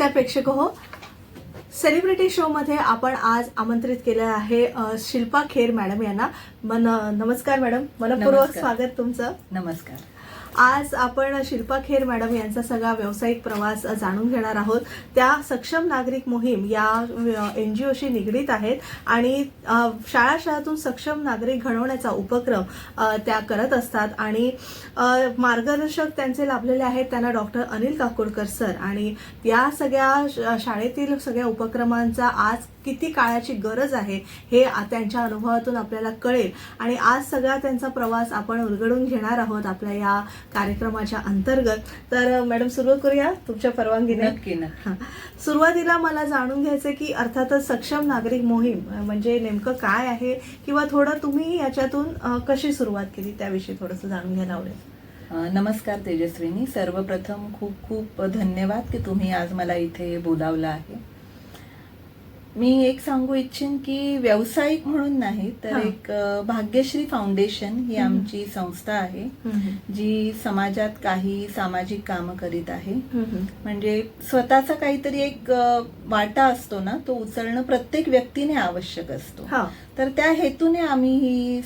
नमस्कार प्रेक्षक हो, सेलिब्रिटी शो मध्ये आपण आज आमंत्रित केलं आहे शिल्पा खेर मॅडम यांना. नमस्कार मॅडम, मनपूर्वक स्वागत तुमचं. नमस्कार. आज आपण शिल्पा खेर मॅडम यांचा सगळा व्यावसायिक प्रवास जाणून घेणार आहोत. त्या सक्षम नागरिक मोहीम या NGOशी निगडीत आहेत आणि शाळातून सक्षम नागरिक घडवण्याचा उपक्रम त्या करत असतात आणि मार्गदर्शक त्यांचे लाभलेले आहेत त्यांना डॉक्टर अनिल काकोडकर सर. आणि या सगळ्या शाळेतील सगळ्या उपक्रमांचा आज किती काळाची गरज आहे हे त्यांच्या अनुभवातून आपल्याला कळेल आणि आज सगळा त्यांचा प्रवास आपण उलगडून घेणार आहोत आपल्या या कार्यक्रमाच्या अंतर्गत. तर मॅडम सुरू करूया तुमच्या परवानगीने. नक्की ना. सुरुवातीला मला जाणून घ्यायचं की अर्थातच सक्षम नागरिक मोहीम म्हणजे नेमकं काय आहे किंवा थोडं तुम्ही याच्यातून कशी सुरुवात केली त्याविषयी थोडंसं जाणून घ्यायला आवडेल. नमस्कार तेजस्विनी. सर्वप्रथम खूप खूप धन्यवाद की तुम्ही आज मला इथे बोलावलं आहे. मी एक सांगू इच्छिन की व्यावसायिक म्हणून नाही तर एक भाग्यश्री फाउंडेशन ही आमची संस्था आहे जी समाजात काही सामाजिक कामं करीत आहे. म्हणजे स्वतःचा काहीतरी एक वाटा असतो ना, तो उचलणं प्रत्येक व्यक्तीने आवश्यक असतो. तर त्या हेतूने आम्ही ही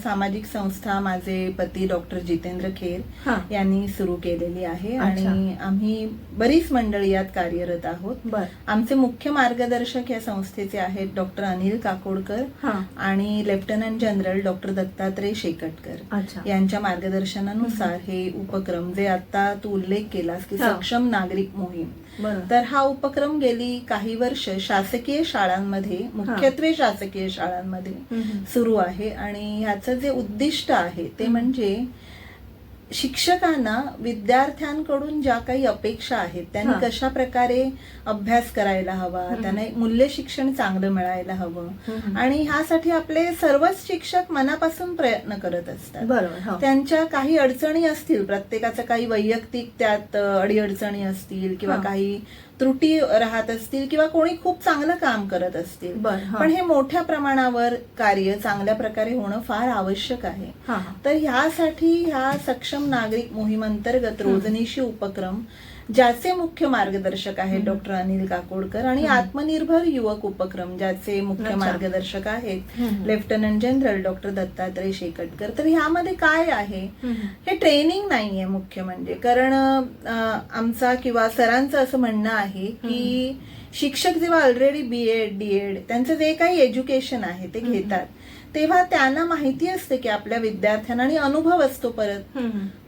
सामाजिक संस्था माझे पती डॉक्टर जितेंद्र खेर यांनी सुरू केलेली आहे आणि आम्ही बरीच मंडळी यात कार्यरत आहोत. आमचे मुख्य मार्गदर्शक या संस्थेचे आहेत डॉक्टर अनिल काकोडकर आणि lieutenant general doctor Dattatray Shekatkar यांच्या मार्गदर्शनानुसार हे उपक्रम जे आता तू उल्लेख केलास की सक्षम नागरिक मोहीम, तर हा उपक्रम गेली काही वर्ष शासकीय शाळांमध्ये, मुख्यत्वे शासकीय शाळांमध्ये सुरू आहे. आणि ह्याचं जे उद्दिष्ट आहे ते म्हणजे शिक्षकांना विद्यार्थ्यांकडून ज्या काही अपेक्षा आहेत त्यांनी कशा प्रकारे अभ्यास करायला हवा, त्यांना एक मूल्य शिक्षण चांगलं मिळायला हवं आणि ह्यासाठी आपले सर्वच शिक्षक मनापासून प्रयत्न करत असतात. त्यांच्या काही अडचणी असतील, प्रत्येकाचं काही वैयक्तिक त्यात अडीअडचणी असतील किंवा काही त्रुटी राहत असतील किंवा कोणी खूप चांगलं काम करत असतील, पण हे मोठ्या प्रमाणावर कार्य चांगल्या प्रकारे होणं फार आवश्यक आहे. तर ह्यासाठी ह्या सक्षम नागरिक मोहीम अंतर्गत रोजनिशी उपक्रम ज्याचे मुख्य मार्गदर्शक आहेत डॉक्टर अनिल काकोडकर आणि आत्मनिर्भर युवक उपक्रम ज्याचे मुख्य मार्गदर्शक आहेत lieutenant general doctor Dattatray Shekatkar. तर ह्यामध्ये काय आहे, हे ट्रेनिंग नाहीये मुख्य म्हणजे, कारण आमचा किंवा सरांचं असं म्हणणं आहे की शिक्षक जेव्हा ऑलरेडी BEd DEd त्यांचं जे काही एज्युकेशन आहे ते घेतात तेव्हा त्यांना माहिती असते की आपल्या विद्यार्थ्यांना आणि अनुभव असतो परत,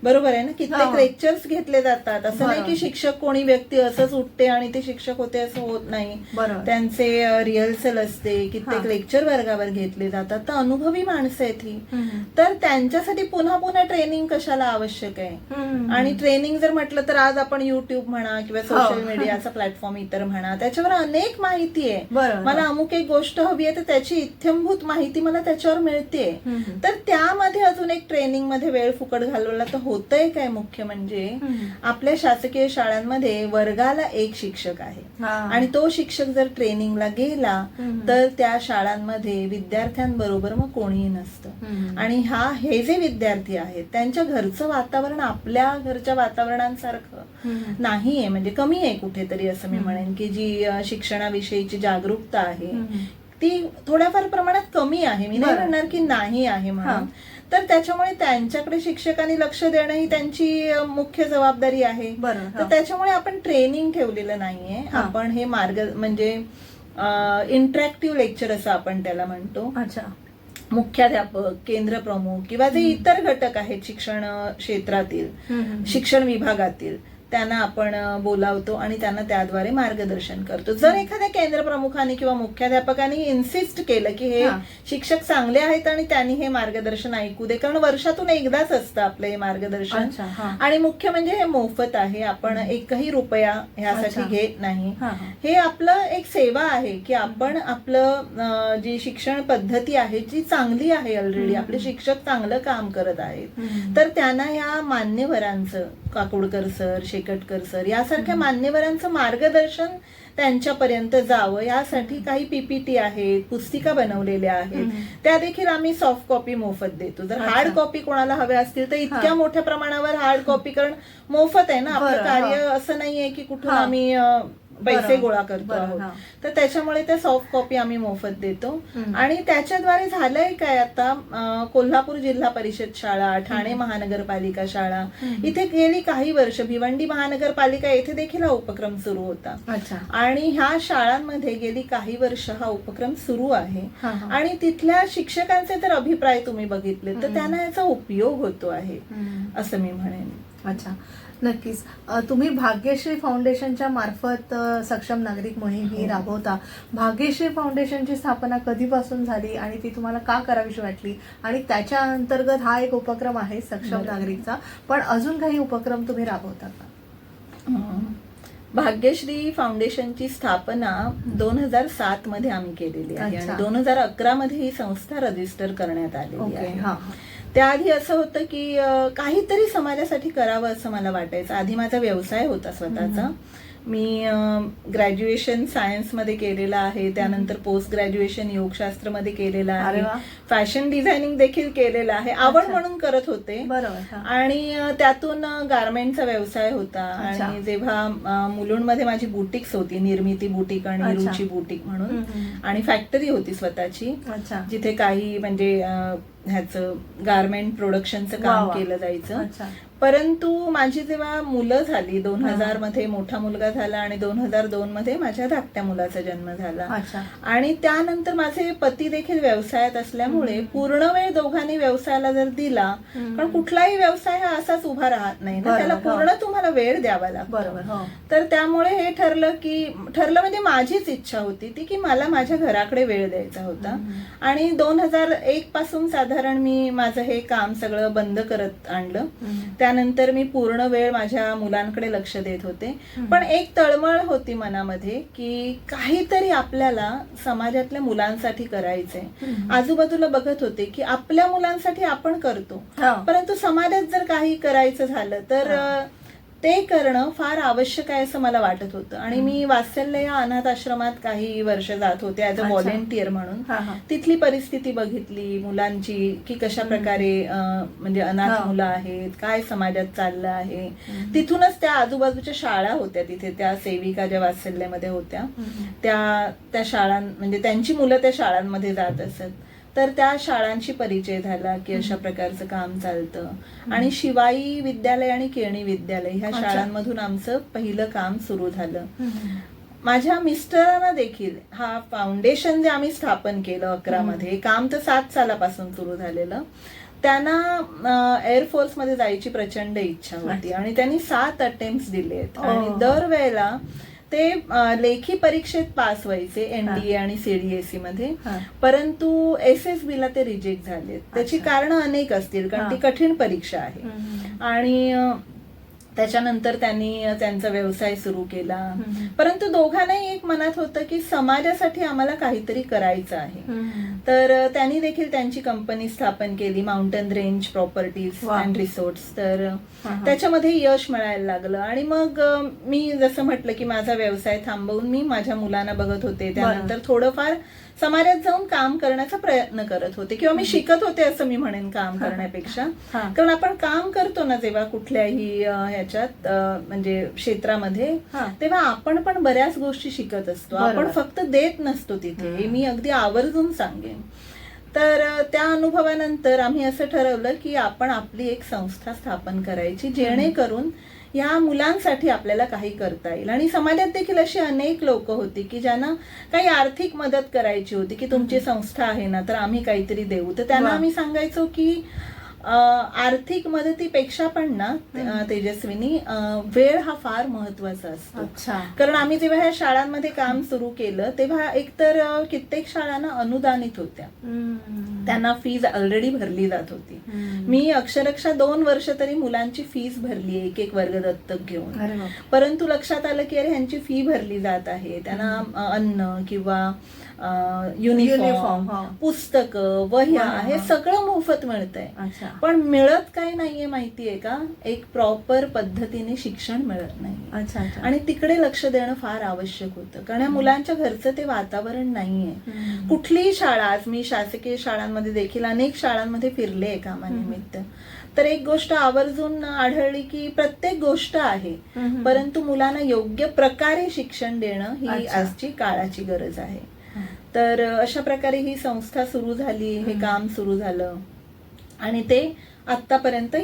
बरोबर आहे ना. कित्येक लेक्चर्स घेतले जातात, असं नाही की शिक्षक कोणी व्यक्ती असंच उठते आणि ते शिक्षक होते असं होत नाही. त्यांचे रिहर्सल असते, कित्येक लेक्चर वर्गावर घेतले जातात. तर अनुभवी माणसं आहेत ही, तर त्यांच्यासाठी पुन्हा पुन्हा ट्रेनिंग कशाला आवश्यक आहे. आणि ट्रेनिंग जर म्हटलं तर आज आपण युट्यूब म्हणा किंवा सोशल मीडियाचा प्लॅटफॉर्म इतर म्हणा, त्याच्यावर अनेक माहिती आहे. मला अमुक एक गोष्ट हवी आहे तर त्याची इत्थंभूत माहिती मला त्याच्यावर मिळते. तर त्यामध्ये अजून एक ट्रेनिंग मध्ये वेळ फुकट घालवला तर होतंय काय, मुख्य म्हणजे आपल्या शासकीय शाळांमध्ये वर्गाला एक शिक्षक आहे आणि तो शिक्षक जर ट्रेनिंगला गेला तर त्या शाळांमध्ये विद्यार्थ्यांबरोबर मग कोणीही नसतं. आणि हे जे विद्यार्थी आहेत त्यांच्या घरचं वातावरण आपल्या घरच्या वातावरणांसारखं नाहीये, म्हणजे कमी आहे कुठेतरी असं मी म्हणेन की जी शिक्षणाविषयीची जागरूकता आहे ती थोड्याफार प्रमाणात कमी आहे. मी नाही म्हणणार की नाही आहे म्हणून. तर त्याच्यामुळे त्यांच्याकडे शिक्षकांनी लक्ष देणं ही त्यांची मुख्य जबाबदारी आहे. तर त्याच्यामुळे आपण ट्रेनिंग ठेवलेलं नाहीये. आपण हे म्हणजे इंटरॅक्टिव्ह लेक्चर असं आपण त्याला म्हणतो. मुख्याध्यापक, केंद्र प्रमुख किंवा जे इतर घटक आहेत शिक्षण क्षेत्रातील, शिक्षण विभागातील, त्यांना आपण बोलावतो आणि त्यांना त्याद्वारे मार्गदर्शन करतो. जर एखाद्या केंद्र प्रमुखाने किंवा मुख्याध्यापकाने इन्सिस्ट केलं की हे शिक्षक चांगले आहेत आणि त्यांनी हे मार्गदर्शन ऐकू दे, कारण वर्षातून एकदाच असतं आपलं हे मार्गदर्शन आणि मुख्य म्हणजे हे मोफत आहे, आपण एकही रुपया ह्यासाठी घेत नाही. हे आपलं एक सेवा आहे की आपण आपलं जी शिक्षण पद्धती आहे जी चांगली आहे, ऑलरेडी आपले शिक्षक चांगलं काम करत आहेत, तर त्यांना ह्या मान्यवरांचं, काकोडकर सर, शेकटकर सर यासारख्या मान्यवरांचं मार्गदर्शन त्यांच्यापर्यंत जावं यासाठी काही PPT आहेत, पुस्तिका बनवलेल्या आहेत, त्या देखील आम्ही सॉफ्ट कॉपी मोफत देतो. जर हार्ड कॉपी कोणाला हव्या असतील तर इतक्या मोठ्या प्रमाणावर हार्ड कॉपी कारण मोफत आहे ना आपलं कार्य, असं नाहीये की कुठून आम्ही पैसे गोळा करतो बरं, आहोत. हा. तर त्याच्यामुळे त्या सॉफ्ट कॉपी आम्ही मोफत देतो. हम्म. आणि त्याच्याद्वारे झालंय काय, आता कोल्हापूर जिल्हा परिषद शाळा, ठाणे महानगरपालिका शाळा, इथे गेली काही वर्ष भिवंडी महानगरपालिका येथे देखील हा उपक्रम सुरू होता. अच्छा. आणि ह्या शाळांमध्ये गेली काही वर्ष हा उपक्रम सुरू आहे. हा, हा. आणि तिथल्या शिक्षकांचे तर अभिप्राय तुम्ही बघितले तर त्यांना याचा उपयोग होतो आहे असं मी म्हणेन. अच्छा, नक्कीच. तुम्ही भाग्यश्री फाउंडेशनच्या मार्फत सक्षम नागरिक मोहीम ही राबवता. भाग्यश्री फाउंडेशनची स्थापना कधीपासून झाली आणि ती तुम्हाला का करावीशी वाटली, आणि त्याच्या अंतर्गत हा एक उपक्रम आहे सक्षम नागरिकचा, पण अजून काही उपक्रम तुम्ही राबवता का? भाग्यश्री फाउंडेशनची स्थापना 2007 मध्ये आम्ही केलेली आहे अच्छा. आणि 2011 मध्ये ही संस्था रजिस्टर करण्यात आलेली ओके. आहे. हा. त्याआधी असं होतं की काहीतरी समाजासाठी करावं असं मला वाटायचं. आधी माझा व्यवसाय होता स्वतःचा. मी ग्रॅज्युएशन सायन्समध्ये केलेलं आहे, त्यानंतर पोस्ट ग्रॅज्युएशन योगशास्त्र मध्ये केलेलं अरे आहे, वा. फॅशन डिझायनिंग देखील केलेलं आहे. आवड अच्छा. म्हणून करत होते. बरोबर. हा. आणि त्यातून गारमेंटचा व्यवसाय होता. अच्छा. आणि जेव्हा मुलुंडमध्ये माझी बुटीक्स होती, निर्मिती बुटीक आणि अच्छा. रुची बुटीक म्हणून, हम्म. आणि फॅक्टरी होती स्वतःची, अच्छा. जिथे काही म्हणजे ह्याचं गारमेंट प्रोडक्शनचं वा काम वा. केलं जायचं. अच्छा. परंतु माझी जेव्हा मुलं झाली, 2000 मध्ये मोठा मुलगा झाला आणि 2002 मध्ये माझ्या धाकट्या मुलाचा जन्म झाला. अच्छा. आणि त्यानंतर माझे पती देखील व्यवसायात असल्यामुळे पूर्ण वेळ दोघांनी व्यवसायाला जर दिला, कारण कुठलाही व्यवसाय हा असाच उभा राहत नाही ना, बरोबर, त्याला हो. पूर्ण तुम्हाला वेळ द्यावा लागतो. बरोबर. हो. तर त्यामुळे हे ठरलं म्हणजे माझीच इच्छा होती ती की मला माझ्या घराकडे वेळ द्यायचा होता. आणि 2001 पासून साधारण मी माझं हे काम सगळं बंद करत आणलं. त्यानंतर मी पूर्ण वेळ माझ्या मुलांकडे लक्ष देत होते. पण एक तळमळ होती मनामध्ये की काहीतरी आपल्याला समाजातल्या मुलांसाठी करायचंय. आजूबाजूला बघत होते की आपल्या मुलांसाठी आपण करतो, हा. परंतु समाजात जर काही करायचं झालं तर ते करणं फार आवश्यक आहे असं मला वाटत होतं. आणि मी वात्सल्य या अनाथ आश्रमात काही वर्ष जात होते ऍज अ व्हॉलेंटियर म्हणून. हा, हा. तिथली परिस्थिती बघितली मुलांची की कशा प्रकारे म्हणजे अनाथ मुलं आहेत, काय समाजात चाललं आहे. तिथूनच त्या आजूबाजूच्या शाळा होत्या, तिथे त्या सेविका ज्या वात्सल्यमध्ये होत्या त्या शाळां म्हणजे त्यांची मुलं त्या शाळांमध्ये जात असत. तर त्या शाळांशी परिचय झाला की अशा प्रकारचं काम चालतं. आणि शिवाई विद्यालय आणि केळणी विद्यालय ह्या शाळांमधून आमचं पहिलं काम सुरू झालं. माझ्या मिस्टरांना देखील हा फाउंडेशन जे आम्ही स्थापन केलं 11 मध्ये, काम तर 7 सालापासून सुरू झालेलं, त्यांना एअरफोर्स मध्ये जायची प्रचंड इच्छा होती. आणि त्यांनी 7 अटेम्प्ट दिलेत आणि दरवेळेला ते लेखी परीक्षेत पास व्हायचे, एनडीए आणि सीडीएसई मध्ये. परंतु SSB ला ते रिजेक्ट झाले. त्याची कारण अनेक असतील, कारण ती कठीण परीक्षा आहे. आणि त्याच्यानंतर त्यांनी त्यांचा व्यवसाय सुरू केला. परंतु दोघांनाही एक मनात होतं की समाजासाठी आम्हाला काहीतरी करायचं आहे. तर त्यांनी देखील त्यांची कंपनी स्थापन केली, mountain range properties and resorts. तर त्याच्यामध्ये यश मिळायला लागलं. आणि मग मी जसं म्हटलं की माझा व्यवसाय थांबवून मी माझ्या मुलांना बघत होते. त्यानंतर थोडंफार समाजात जाऊन काम करण्याचा प्रयत्न करत होते, किंवा मी शिकत होते असं मी म्हणेन काम करण्यापेक्षा. कारण आपण काम करतो ना जेव्हा कुठल्याही ह्याच्यात म्हणजे क्षेत्रामध्ये, तेव्हा आपण पण बऱ्याच गोष्टी शिकत असतो. आपण फक्त देत नसतो तिथे, हे मी अगदी आवर्जून सांगेन. तर त्या अनुभवानंतर आम्ही असं ठरवलं की आपण आपली एक संस्था स्थापन करायची, जेणेकरून या मुलांसाठी आपल्याला काही करता येईल. आणि समाजात देखील अशी अनेक लोक होती की ज्यांना काही आर्थिक मदत करायची होती की तुमची संस्था आहे ना तर आम्ही काहीतरी देऊ. तर त्यांना आम्ही सांगायचो की आर्थिक मदतीपेक्षा पण ना तेजस्विनी, वेळ हा फार महत्वाचा असतो. कारण आम्ही जेव्हा ह्या शाळांमध्ये काम सुरू केलं तेव्हा एकतर कित्येक शाळांना अनुदानित होत्या, त्यांना फीज ऑलरेडी भरली जात होती. मी अक्षरशः 2 वर्ष तरी मुलांची फीस भरली, एक वर्ग दत्तक घेऊन. परंतु लक्षात आलं की अरे ह्यांची फी भरली जात आहे, त्यांना अन्न किंवा युनिफॉर्म, पुस्तकं, वह्या हे सगळं मोफत मिळतंय. पण मिळत काय नाहीये माहितीये का, एक प्रॉपर पद्धतीने शिक्षण मिळत नाही. आणि तिकडे लक्ष देणं फार आवश्यक होतं, कारण या मुलांच्या घरचं ते वातावरण नाहीये. कुठलीही शाळा, आज मी शासकीय शाळांमध्ये देखील अनेक शाळांमध्ये फिरले कामानिमित्त, तर एक गोष्ट आवर्जून आढळली की प्रत्येक गोष्ट आहे, परंतु मुलांना योग्य प्रकारे शिक्षण देणं ही अच्छा. आजची काळाची गरज आहे. तर अशा प्रकारे ही संस्था सुरू झाली, हे काम सुरू झालं आणि ते आतापर्यंत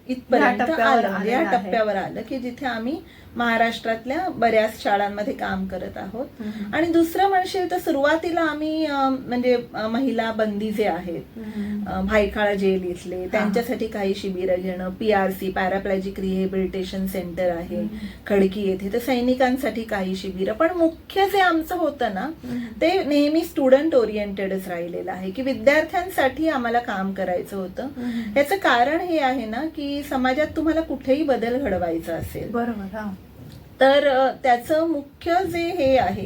इथपर्यंत टप्प्यावर आलं, म्हणजे या आलेलं आहे. टप्प्यावर आलं की जिथे आम्ही महाराष्ट्रातल्या बऱ्याच शाळांमध्ये काम करत आहोत. आणि दुसरं म्हणशील तर सुरुवातीला आम्ही म्हणजे महिला बंदी जे आहेत, भायखळा जेल इथले, त्यांच्यासाठी काही शिबिरं घेणं, PRC पॅराप्लॅजिक रिहेबिलिटेशन सेंटर आहे खडकी येथे, तर सैनिकांसाठी काही शिबिरं. पण मुख्य जे आमचं होतं ना, ते नेहमी स्टुडंट ओरिएंटेडच राहिलेलं आहे की विद्यार्थ्यांसाठी आम्हाला काम करायचं होतं. याचं कारण हे आहे ना की समाजात तुम्हाला कुठेही बदल घडवायचा असेल, बरोबर, हा. तर त्याचं मुख्य जे हे आहे,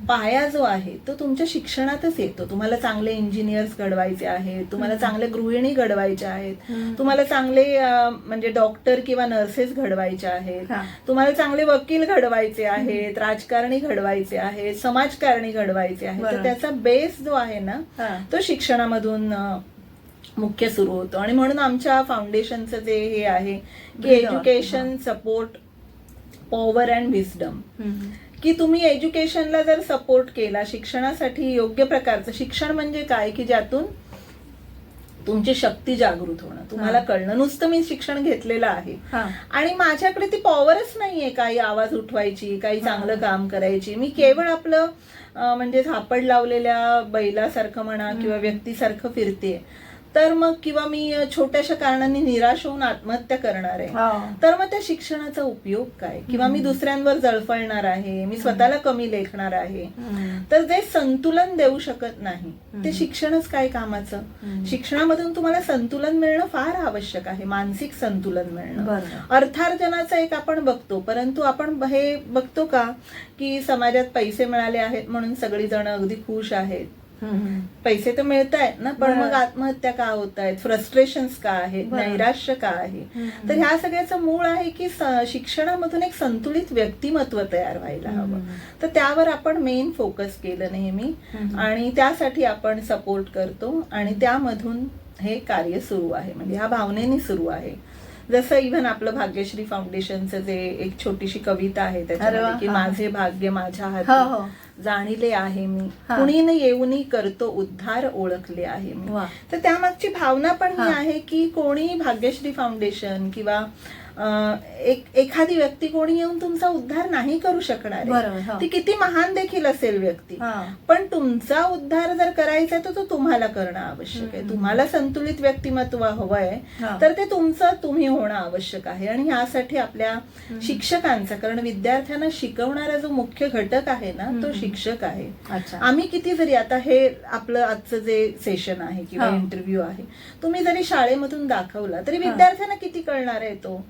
पाया जो आहे तो तुमच्या शिक्षणातच येतो. तुम्हाला चांगले इंजिनियर्स घडवायचे आहेत, तुम्हाला चांगले गृहिणी घडवायच्या आहेत, तुम्हाला चांगले म्हणजे डॉक्टर किंवा नर्सेस घडवायच्या आहेत, तुम्हाला चांगले वकील घडवायचे आहेत, राजकारणी घडवायचे आहेत, समाजकारणी घडवायचे आहेत. तर त्याचा बेस जो आहे ना, तो शिक्षणामधून मुख्य सुरू होतो. आणि म्हणून आमच्या फाउंडेशनचं जे हे आहे की education support power and wisdom, की तुम्ही एज्युकेशनला जर सपोर्ट केला, शिक्षणासाठी योग्य प्रकारचं शिक्षण म्हणजे काय की ज्यातून तुमची शक्ती जागृत होणं, तुम्हाला कळणं. नुसतं मी शिक्षण घेतलेलं आहे आणि माझ्याकडे ती पॉवरच नाहीये काही आवाज उठवायची, काही चांगलं काम करायची. मी केवळ आपलं म्हणजे झापड लावलेल्या बैलासारखं म्हणा किंवा व्यक्तीसारखं फिरते, तर मग किंवा मी छोट्याशा कारणाने निराश होऊन आत्महत्या करणार आहे, तर मग त्या शिक्षणाचा उपयोग काय? किंवा मी दुसऱ्यांवर जळफळणार आहे, मी स्वतःला कमी लेखणार आहे. तर जे संतुलन देऊ शकत नाही ते शिक्षणच काय कामाचं? शिक्षणामधून तुम्हाला संतुलन मिळणं फार आवश्यक आहे, मानसिक संतुलन मिळणं. अर्थार्जनाचं एक आपण बघतो, परंतु आपण हे बघतो का की समाजात पैसे मिळाले आहेत म्हणून सगळी जण अगदी खुश आहेत? पैसे तर मिळत आहेत ना, पण मग आत्महत्या का होत आहेत, फ्रस्ट्रेशन्स का आहेत, नैराश्य का आहे? तर ह्या सगळ्याचं मूळ आहे की शिक्षणामधून एक संतुलित व्यक्तिमत्व तयार व्हायला हवं. तर त्यावर आपण मेन फोकस केलं नेहमी आणि त्यासाठी आपण सपोर्ट करतो आणि त्यामधून हे कार्य सुरू आहे, म्हणजे ह्या भावनेने सुरू आहे. जसं इव्हन आपलं भाग्यश्री फाउंडेशनचं जे एक छोटीशी कविता आहे त्याच्यामध्ये की माझे भाग्य माझ्या हाती जाणिले आहे मी, कुणीने येऊनी करतो उद्धार ओळखले आहे मी. तर त्यामागची भावना पण ही आहे की कोणी भाग्यश्री फाउंडेशन किंवा एखादी व्यक्ती कोणी येऊन तुमचा उद्धार नाही करू शकणार आहे, ती किती महान देखील असेल व्यक्ती, पण तुमचा उद्धार जर करायचा तर तो तुम्हाला करणं आवश्यक आहे. तुम्हाला संतुलित व्यक्तिमत्व हवंय तर ते तुमचं तुम्ही होणं आवश्यक आहे. आणि ह्यासाठी आपल्या शिक्षकांचा, कारण विद्यार्थ्यांना शिकवणारा जो मुख्य घटक आहे ना तो शिक्षक आहे. आम्ही किती जरी, आता हे आपलं आजचं जे सेशन आहे किंवा इंटरव्ह्यू आहे, तुम्ही जरी शाळेमधून दाखवला तरी विद्यार्थ्यांना किती कळणार आहे तो?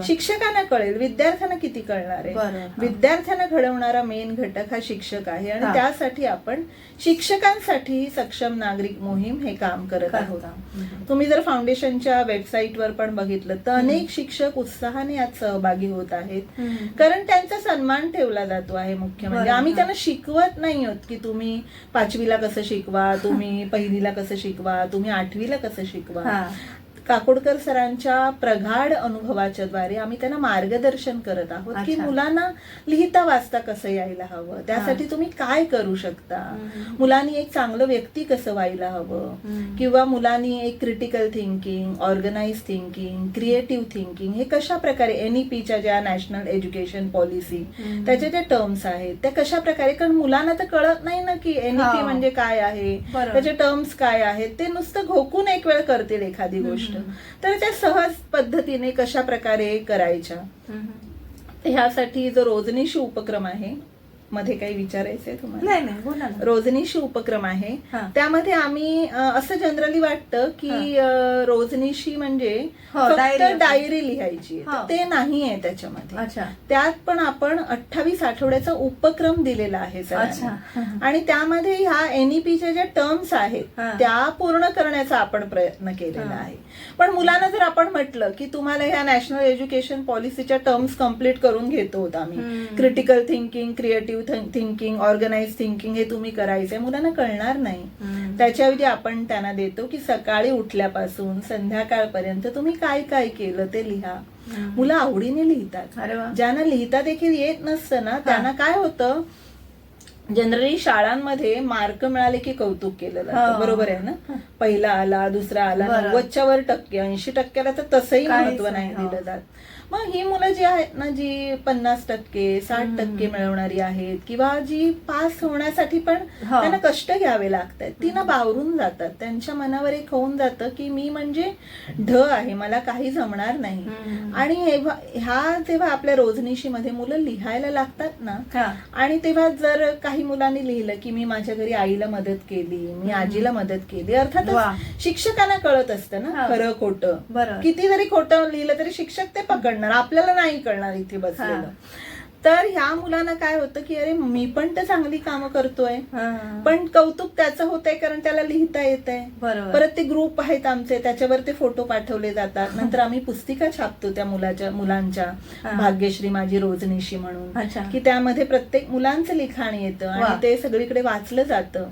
शिक्षकांना कळेल, विद्यार्थ्यांना किती कळणार आहे? विद्यार्थ्यांना घडवणारा मेन घटक हा शिक्षक आहे आणि त्यासाठी आपण शिक्षकांसाठी सक्षम नागरिक मोहीम हे काम करत आहोत. तुम्ही जर फाउंडेशनच्या वेबसाईटवर पण बघितलं तर अनेक शिक्षक उत्साहाने यात सहभागी होत आहेत, कारण त्यांचा सन्मान ठेवला जातो आहे. मुख्य म्हणजे आम्ही त्यांना शिकवत नाही आहोत की तुम्ही 5वीला कसं शिकवा, तुम्ही 1लीला कसं शिकवा, तुम्ही 8वीला कसं शिकवा. काकोडकर सरांच्या प्रगाढ अनुभवाच्या द्वारे आम्ही त्यांना मार्गदर्शन करत आहोत की मुलांना लिहिता वाचता कसं यायला हवं, त्यासाठी तुम्ही काय करू शकता, मुलांनी एक चांगलं व्यक्ती कसं व्हायला हवं, किंवा मुलांनी एक critical thinking, organize thinking, creative thinking हे कशा प्रकारे NEPच्या ज्या नॅशनल एज्युकेशन पॉलिसी त्याच्या ज्या टर्म्स आहेत त्या कशा प्रकारे, कारण मुलांना तर कळत नाही ना की NEP म्हणजे काय आहे, त्याचे टर्म्स काय आहेत, ते नुसतं घोकून एक वेळ करतील एखादी गोष्ट, तर त्या सहज पद्धतीने कशा प्रकारे करायच्या. ह्यासाठी जो रोजनीशी उपक्रम आहे, मध्ये काही विचारायचंय तुम्हाला? नाही नाही, बोला ना. रोजनीशी उपक्रम आहे, त्यामध्ये आम्ही असं जनरली वाटतं की रोजनीशी म्हणजे फक्त डायरी लिहायची, ते नाहीये त्याच्यामध्ये. त्यात पण आपण 28 आठवड्याचा उपक्रम दिलेला आहे सरांनी आणि त्यामध्ये ह्या NEPच्या ज्या टर्म्स आहेत त्या पूर्ण करण्याचा आपण प्रयत्न केलेला आहे. पण मुलांना जर आपण म्हटलं की तुम्हाला ह्या नॅशनल एज्युकेशन पॉलिसीच्या टर्म्स कम्प्लीट करून घेतो आम्ही, critical thinking, creative creative thinking, organize thinking हे तुम्ही करायचंय, मुलांना कळणार नाही. त्याच्याऐवजी आपण त्यांना देतो की सकाळी उठल्यापासून संध्याकाळपर्यंत तुम्ही काय काय केलं ते लिहा. मुलं आवडीने लिहितात. अरे वा. ज्यांना लिहिता देखील येत नसतं ना, त्यांना काय होतं, जनरली शाळांमध्ये मार्क मिळाले की कौतुक केलं जातं, बरोबर आहे ना. पहिला आला, दुसरा आला, 90च्या वर टक्के, 80% तर तसंही महत्व नाही दिलं जात. मग ही मुलं जी आहेत ना, जी 50%, 60% मिळवणारी आहेत किंवा जी पास होण्यासाठी पण त्यांना कष्ट घ्यावे लागतात, ती ना बावरून जातात. त्यांच्या मनावर एक होऊन जातं की मी म्हणजे ढ आहे, मला काही जमणार नाही. आणि जेव्हा आपल्या रोजनिशीमध्ये मुलं लिहायला लागतात ना, आणि तेव्हा जर काही मुलांनी लिहिलं की मी माझ्या घरी आईला मदत केली, मी आजीला मदत केली, अर्थातच शिक्षकांना कळत असतं ना खरं खोटं. किती जरी खोटं लिहिलं तरी शिक्षक ते पकडणार, आपल्याला नाही कळणार इथे बसलेलं. तर ह्या मुलांना काय होतं की अरे मी पण तर चांगली कामं करतोय, पण कौतुक त्याचं होतंय कारण त्याला लिहिता येतंय. परत ते ग्रुप आहेत आमचे, त्याच्यावर ते फोटो पाठवले जातात. नंतर आम्ही पुस्तिका छापतो त्या मुलांच्या, भाग्यश्री माझी रोजनिशी म्हणून, की त्यामध्ये प्रत्येक मुलांचं लिखाण येतं आणि ते सगळीकडे वाचलं जातं.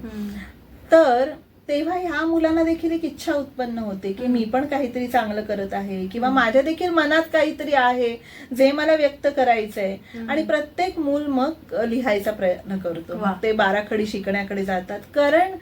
तर तेव्हा ह्या मुलांना देखील एक इच्छा उत्पन्न होते की मी पण काहीतरी चांगलं करत आहे किंवा माझ्या देखील मनात काहीतरी आहे जे मला व्यक्त करायचंय. आणि प्रत्येक मूल मग लिहायचा प्रयत्न करतो. ते बाराखडी शिकण्याकडे जातात, कारण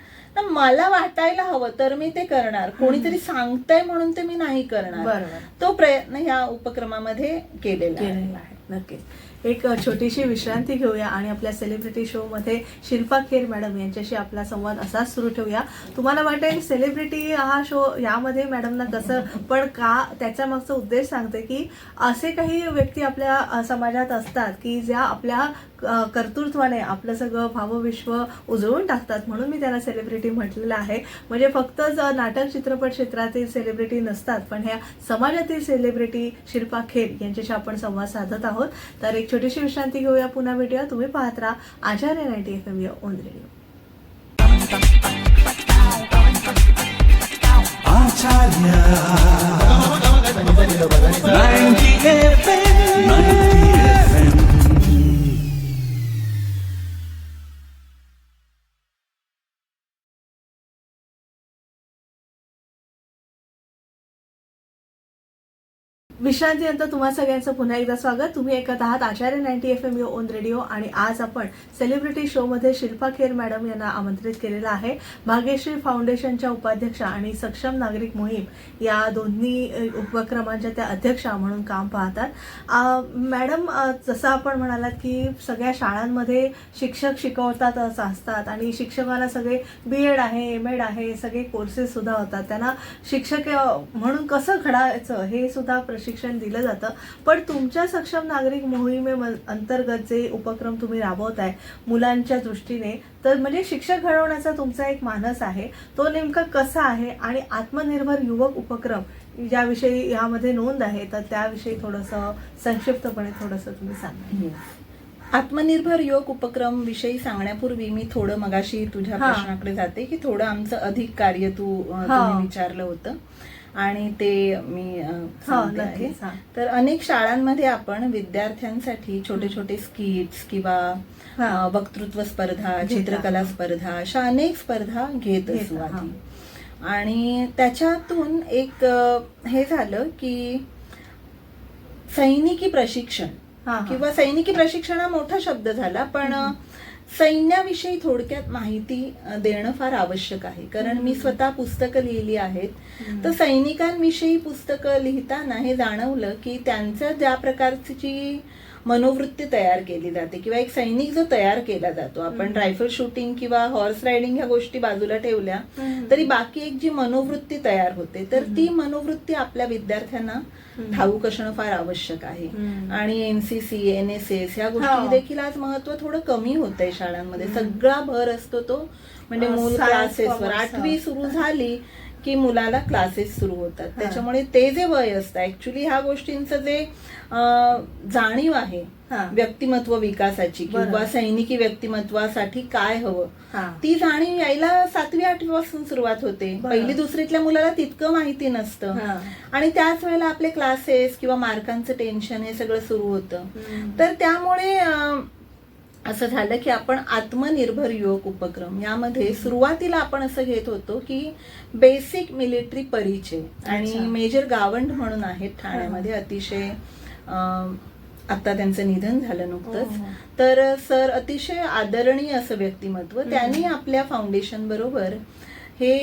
मला वाटायला हवं तर मी ते करणार, कोणीतरी सांगतंय म्हणून ते मी नाही करणार. तो प्रयत्न ह्या उपक्रमामध्ये केलेला आहे. नक्कीच. एक छोटीशी विश्रांती घेऊया आणि आपल्या सेलिब्रिटी शो मध्ये शिल्पा खेर मॅडम यांच्याशी आपला संवाद असाच सुरू ठेवूया. तुम्हाला वाटेल सेलिब्रिटी हा शो यामध्ये मॅडमना कसं, पण का त्याच्या मागचा उद्देश सांगते की असे काही व्यक्ती आपल्या समाजात असतात की ज्या आपल्या कर्तृत्वाने आपलं सगळं भावविश्व उजळून टाकतात, म्हणून मी त्यांना सेलिब्रिटी म्हटलेलं आहे. म्हणजे फक्त नाटक चित्रपट क्षेत्रातील सेलिब्रिटी नसतात, पण ह्या समाजातील सेलिब्रिटी शिल्पा खेर यांच्याशी आपण संवाद साधत आहोत. तर एक छोटीशी विश्रांती घेऊया, पुन्हा भेटूया. तुम्ही पाहत राहा आचार्य 90 FM ऑन रेडिओ. विश्रांतीनंतर तुम्हा सगळ्यांचं पुन्हा एकदा स्वागत. तुम्ही ऐकत आहात आचार्य 90 FM ऑन रेडिओ आणि आज आपण सेलिब्रिटी शो मध्ये शिल्पा खेर मॅडम यांना आमंत्रित केलेलं आहे. भाग्यश्री फाउंडेशनच्या उपाध्यक्षा आणि सक्षम नागरिक मोहीम या दोन्ही उपक्रमांच्या त्या अध्यक्षा म्हणून काम पाहतात. मॅडम, जसं आपण म्हणालात की सगळ्या शाळांमध्ये शिक्षक शिकवतातच असतात आणि शिक्षकाला सगळे BEd आहे, MAd आहे, सगळे कोर्सेस सुद्धा होतात. त्यांना शिक्षक म्हणून कसं घडायचं हे सुद्धा प्रशिक्षण दिलं जातं. पण तुमच्या सक्षम नागरिक मोहिमे अंतर्गत जे उपक्रम तुम्ही राबवताय मुलांच्या दृष्टीने, तर म्हणजे शिक्षक घडवण्याचा तुमचा एक मानस आहे, तो नेमका कसा आहे आणि आत्मनिर्भर युवक उपक्रम ज्याविषयी यामध्ये नोंद आहे, तर त्याविषयी थोडंसं संक्षिप्तपणे थोडंसं तुम्ही सांगा. आत्मनिर्भर युवक उपक्रम विषयी सांगण्यापूर्वी मी थोडं मगाशी तुझ्या प्रश्नाकडे जाते की थोडं आमचं अधिक कार्य तुम्ही विचारलं होतं आणि ते मी सांगते आहे. तर अनेक शाळांमध्ये आपण विद्यार्थ्यांसाठी छोटे छोटे स्किट्स किंवा वक्तृत्व स्पर्धा, चित्रकला स्पर्धा, अशा अनेक स्पर्धा घेत असू आधी. आणि त्याच्यातून एक हे झालं की सैनिकी प्रशिक्षण किंवा सैनिकी प्रशिक्षण हा मोठा शब्द झाला, पण सैन्याविषयी थोडक्यात माहिती देणं फार आवश्यक आहे. कारण मी स्वतः पुस्तकं लिहिली आहेत, तर सैनिकांविषयी पुस्तकं लिहिताना हे जाणवलं की त्यांच्या ज्या प्रकारची मनोवृत्ती तयार केली जाते किंवा एक सैनिक जो तयार केला जातो, आपण रायफल शूटिंग किंवा हॉर्स रायडिंग ह्या गोष्टी बाजूला ठेवल्या तरी बाकी एक जी मनोवृत्ती तयार होते, तर ती मनोवृत्ती आपल्या विद्यार्थ्यांना ठाऊक असणं फार आवश्यक आहे. आणि NCC, NSS ह्या गोष्टी देखील आज महत्व थोडं कमी होतंय शाळांमध्ये. सगळा भर असतो तो म्हणजे मूल क्लासेसवर. 8वी सुरू झाली की मुलाला क्लासेस सुरू होतात. त्याच्यामुळे ते जे वय असतं ऍक्च्युली ह्या गोष्टींचं जे जाणीव आहे व्यक्तिमत्व विकासाची किंवा सैनिकी व्यक्तिमत्वासाठी काय हवं, ती जाणीव यायला 7वी-8वी पासून सुरुवात होते. 1ली-2रीतल्या मुलाला तितकं माहिती नसतं आणि त्याच वेळेला आपले क्लासेस किंवा मार्कांचं टेन्शन हे सगळं सुरू होतं. तर त्यामुळे असं झालं की आपण आत्मनिर्भर युवक उपक्रम यामध्ये सुरुवातीला आपण असं घेत होतो की बेसिक मिलिटरी परिचय, आणि अच्छा. मेजर गावंड म्हणून आहेत ठाण्यामध्ये, अतिशय आता त्यांचं निधन झालं नुकतंच. हो. तर सर अतिशय आदरणीय असं व्यक्तिमत्व, त्यांनी आपल्या फाउंडेशन बरोबर हे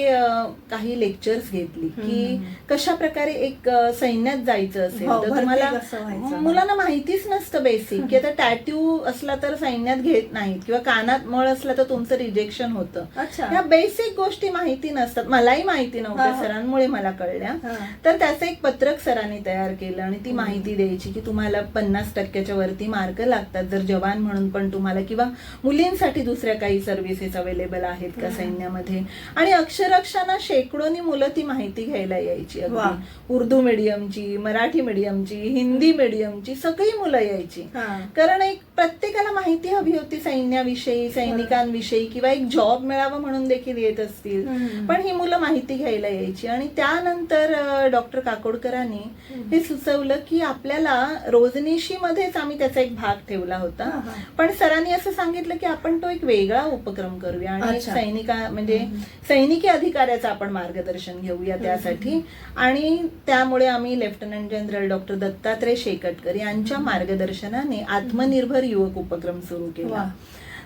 काही लेक्चर्स घेतली की कशा प्रकारे एक सैन्यात जायचं असेल हो, तर भरती तुम्हाला कसं व्हायचं. मुलांना माहितीच नसतं बेसिक की आता टॅट्यू असला तर सैन्यात घेत नाहीत, किंवा कानात मळ असला तर तुमचं रिजेक्शन होतं. अच्छा. ह्या बेसिक गोष्टी माहिती नसतात, मलाही माहिती नव्हत्या, हा. सरांमुळे मला कळल्या. हा. तर त्याचं एक पत्रक सरांनी तयार केलं आणि ती माहिती द्यायची की तुम्हाला 50% वरती मार्क लागतात जर जवान म्हणून पण तुम्हाला, किंवा मुलींसाठी दुसऱ्या काही सर्व्हिसेस अवेलेबल आहेत का सैन्यामध्ये. आणि अक्षरशः शेकडोनी मुलं ती माहिती घ्यायला यायची. वा. अगदी उर्दू मीडियमची, मराठी मीडियमची, हिंदी मीडियमची सगळी मुलं यायची. हा. कारण एक प्रत्येकाला माहिती हवी होती सैन्याविषयी, सैनिकांविषयी, किंवा एक जॉब मिळावा म्हणून देखील येत असतील. पण ही मुलं माहिती घ्यायला यायची. आणि त्यानंतर डॉक्टर काकोडकरांनी हे सुचवलं की आपल्याला रोजनिशी मध्येच आम्ही त्याचा एक भाग ठेवला होता, पण सरांनी असं सांगितलं की आपण तो एक वेगळा उपक्रम करूया आणि एक अच्छा. म्हणजे सैनिकी अधिकाऱ्याचं आपण मार्गदर्शन घेऊया त्यासाठी. आणि त्यामुळे आम्ही lieutenant general doctor Dattatray Shekatkar यांच्या मार्गदर्शनाने आत्मनिर्भर युवक उपक्रम सुरू केला. वा.